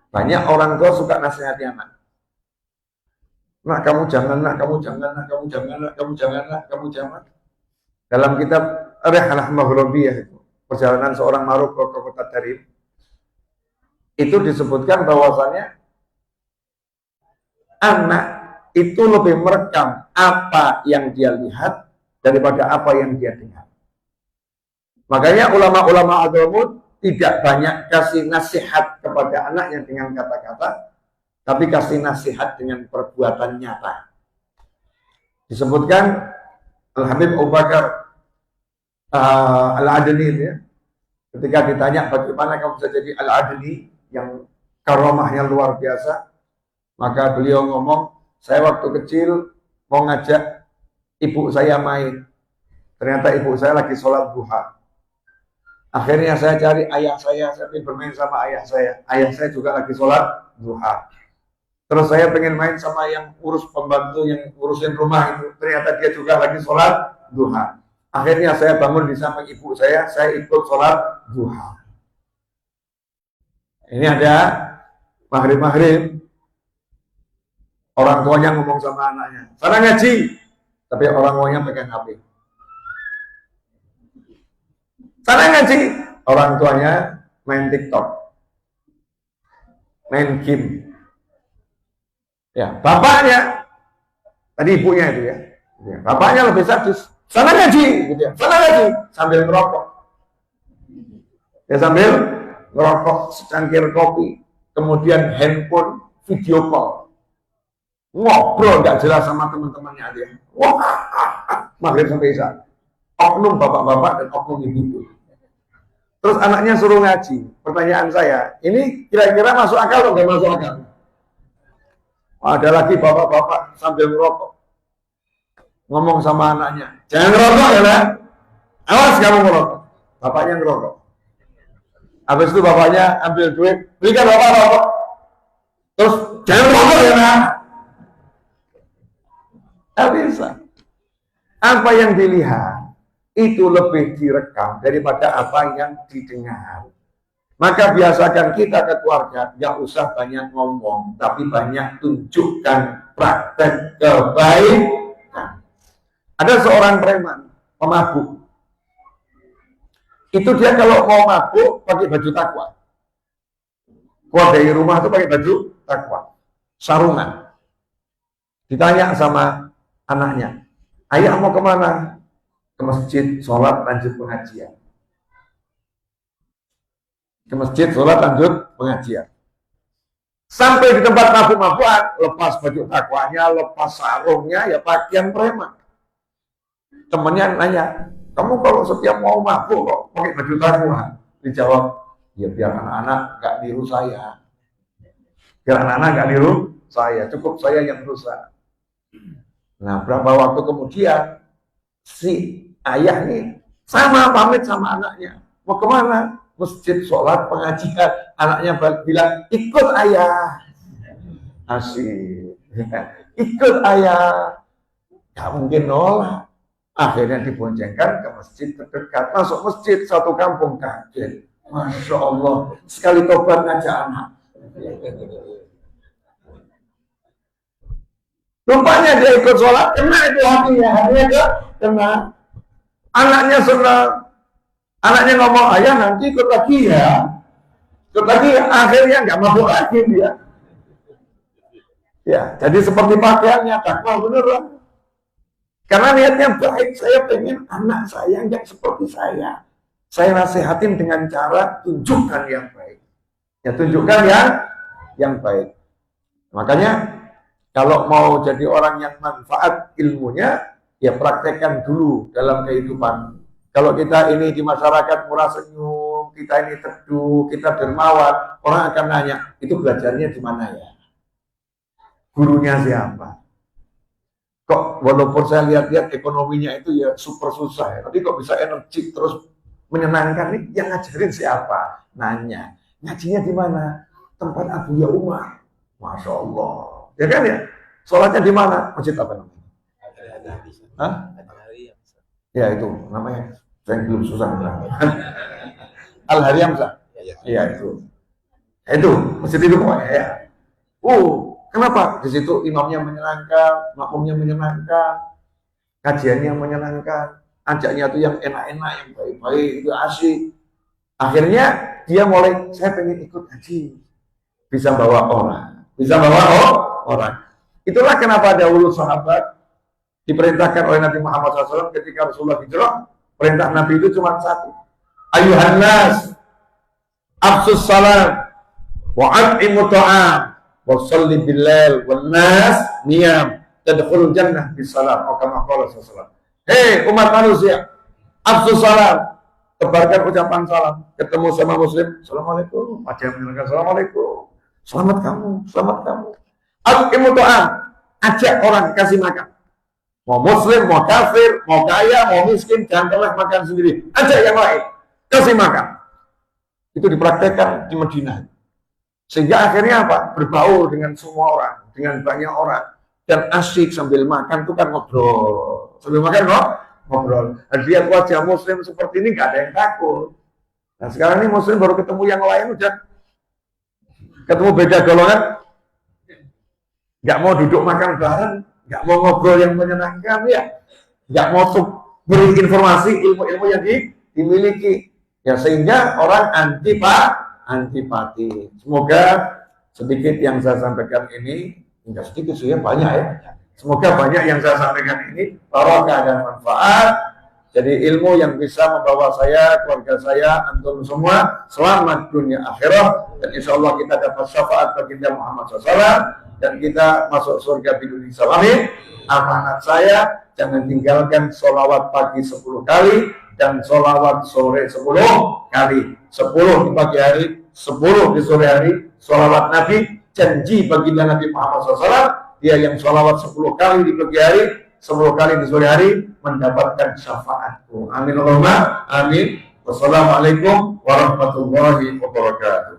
Banyak orang tua suka nasihati anak. Nah, kamu jangan, kamu jangan, kamu jangan, kamu jangan, kamu jangan. Dalam kitab Rihlah Maghribiyah itu, perjalanan seorang Maroko ke kota Tarim, itu disebutkan bahwasannya anak itu lebih merekam apa yang dia lihat daripada apa yang dia dengar. Makanya ulama-ulama agama tidak banyak kasih nasihat kepada anaknya dengan kata-kata, tapi kasih nasihat dengan perbuatan nyata. Disebutkan Al-Habib Abu Bakar Al-Adli ya, ketika ditanya bagaimana kamu bisa jadi Al-Adli yang karomahnya luar biasa, maka beliau ngomong, saya waktu kecil mau ngajak ibu saya main, ternyata ibu saya lagi sholat duha. Akhirnya saya cari ayah saya ingin bermain sama ayah saya juga lagi sholat duha. Terus saya pengen main sama yang urus pembantu yang ngurusin rumah itu, ternyata dia juga lagi sholat duha. Akhirnya saya bangun di samping ibu saya ikut sholat duha. Ini ada maghrib, orang tuanya ngomong sama anaknya, sana ngaji, tapi orang tuanya pegang HP. Sana ngaji, orang tuanya main TikTok, main game. Ya, bapaknya, tadi ibunya itu ya, bapaknya lebih sadis, sana ngaji, gitu ya, sana ngaji, sambil ngerokok. Ya sambil ngerokok secangkir kopi, kemudian handphone video call. ngobrol nggak jelas sama teman-temannya dia. Wah, maghrib sampai isya. Oknum bapak-bapak dan oknum ibu-ibu. Terus anaknya suruh ngaji. Pertanyaan saya, ini kira-kira masuk akal atau nggak masuk akal? Ada lagi bapak-bapak sambil merokok. Ngomong sama anaknya, jangan ngerokok ya nak. Awas kamu ngerokok. Bapaknya ngerokok. Habis itu bapaknya ambil duit, belikan bapak rokok. Terus jangan ngerokok ya nak. Tidak bisa. Apa yang dilihat itu lebih direkam daripada apa yang didengar. Maka biasakan kita ke keluarga, nggak usah banyak ngomong, tapi banyak tunjukkan praktek kebaikan. Ada seorang preman, pemabuk. Itu dia kalau mau mabuk pakai baju takwa. Keluar dari rumah itu pakai baju takwa, sarungan. Ditanya sama anaknya, ayah mau kemana? Ke masjid, sholat, lanjut pengajian. Ke masjid, sholat, lanjut pengajian. Sampai di tempat mabuk-mabukan, lepas baju takwanya, lepas sarungnya, ya pakaian preman. Temennya nanya, kamu kalau setiap mau mabuk kok pakai baju takwa? Dijawab, ya biar anak-anak gak niru saya. Biar anak-anak gak niru saya, cukup saya yang rusak. Nah, berapa waktu kemudian si ayah nih sama pamit sama anaknya. Mau kemana? Masjid, sholat, pengajian. Anaknya bilang, ikut ayah. Asik. Ikut ayah. Gak mungkin nolak. Akhirnya diboncengkan ke masjid terdekat. Masuk masjid, satu kampung kaget. Masya Allah. Sekali tobat ngajak anak. Rupanya dia ikut sholat, kena itu hatinya. Hatinya kena. Anaknya senang. Anaknya ngomong, ayah nanti ikut lagi ya. Ikut lagi, akhirnya nggak mabuk lagi dia. Ya, jadi seperti pakaiannya, takwa beneran. Karena niatnya baik, saya pengen anak saya nggak seperti saya. Saya nasihatin dengan cara tunjukkan yang baik. Ya, tunjukkan yang baik. Makanya, kalau mau jadi orang yang manfaat ilmunya, ya praktekkan dulu dalam kehidupan. Kalau kita ini di masyarakat murah senyum, kita ini teduh, kita dermawan, orang akan nanya, itu belajarnya di mana ya? Gurunya siapa? Kok walaupun saya lihat-lihat ekonominya itu ya super susah ya, tapi kok bisa energik terus menyenangkan nih, yang ngajarin siapa? Nanya, ngajinya di mana? Tempat Abu Ya Umar. Masya Allah. Ya kan ya? Sholatnya di mana? Masjid apa namanya? Hah? Ya itu namanya. Saya belum susah bilang. Al-Haryamsah. Iya itu. Itu masjid itu pokoknya ya. Kenapa? Di situ imamnya menyenangkan, makmumnya menyenangkan, kajiannya menyenangkan, ajaknya itu yang enak-enak, yang baik-baik, itu asyik. Akhirnya dia mulai, saya pengen ikut haji. Bisa bawa orang. Bisa bawa orang. Itulah kenapa dahulu sahabat diperintahkan oleh Nabi Muhammad SAW ketika Rasulullah hijrah, perintah Nabi itu cuma satu. Ayuhan nas, afsus salam, wa'at'imu ta'am, wasalli billail wan nas niyam tadkhulul jannah bisalam. Kama qala sallallahu. Hei umat manusia, afsus salam, tebarkan ucapan salam. Ketemu sama muslim, assalamualaikum. Wajah menyenangkan, assalamualaikum. Selamat kamu. Aqimu ta'am, ajak orang kasih makan. Mau muslim, mau kafir, mau kaya, mau miskin, jangan pernah makan sendiri. Ajak yang lain, kasih makan. Itu dipraktekkan di Madinah. Sehingga akhirnya apa? Berbaur dengan semua orang, dengan banyak orang. Dan asyik sambil makan itu kan ngobrol. Sambil makan ngobrol. Dan lihat wajah muslim seperti ini gak ada yang takut. Nah sekarang ini muslim baru ketemu yang lain udah ketemu beda golongan, gak mau duduk makan bareng, gak mau ngobrol yang menyenangkan ya, gak mau beri informasi ilmu-ilmu yang dimiliki. Ya sehingga orang antipati. Semoga sedikit yang saya sampaikan ini, enggak sedikit sih ya, banyak ya. Semoga banyak yang saya sampaikan ini barokah dan manfaat. Jadi ilmu yang bisa membawa saya, keluarga saya, antum semua selamat dunia akhirat, dan insya Allah kita dapat syafaat baginda Muhammad SAW, dan kita masuk surga biduni salamin. Amanat saya, jangan tinggalkan sholawat pagi 10 kali dan sholawat sore 10 kali. 10 di pagi hari, 10 di sore hari. Sholawat Nabi, janji baginda Nabi Muhammad SAW, dia yang sholawat 10 kali di pagi hari, 10 kali di sore hari, mendapatkan syafaatku. Amin Allahumma amin. Wassalamualaikum warahmatullahi wabarakatuh.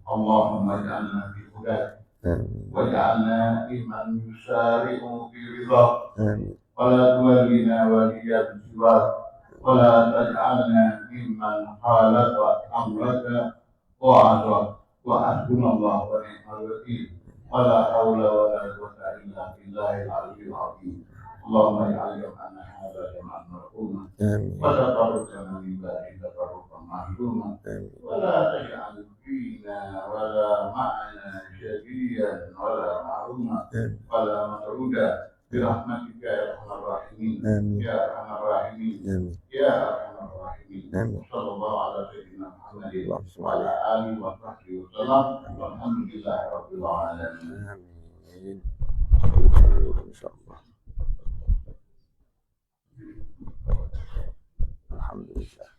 اللهم اجعلنا في هداك واجعلنا ممن يسارع في رضاك ولا تولنا وليا سواك ولا تجعلنا ممن خالف امرك وعصاك وحسبنا الله ونعم الوكيل ولا حول ولا قوه الا بالله العلي العظيم. اللهم اجعل جمعنا هذا جمعا مرحوما وتفرقنا من بعده تفرقا معلوما ولا تجعل فينا ولا معنا شقيا ولا محروما ولا مسعودا برحمتك يا ارحم الراحمين يا ارحم الراحمين يا ارحم الراحمين. صلى الله على سيدنا محمد وعلى اله وصحبه وسلم والحمد لله رب العالمين. آمين. إن شاء الله. الحمد لله.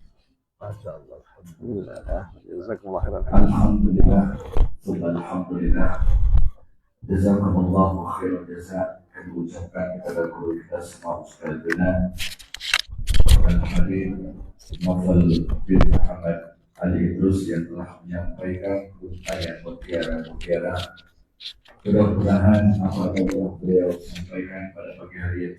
ما شاء الله. الحمد لله. جزاكم الله خيرا. Alhamdulillah. Alhamdulillah. Jazakumullahu khairan jazaa. Kami ucapkan kepada guru kita semua sekali benar. Dan Habib Novel bin Muhammad Ali Idrus yang telah menyampaikan untayan mutiara-mutiara. Mudah-mudahan apa yang beliau sampaikan pada pagi hari ini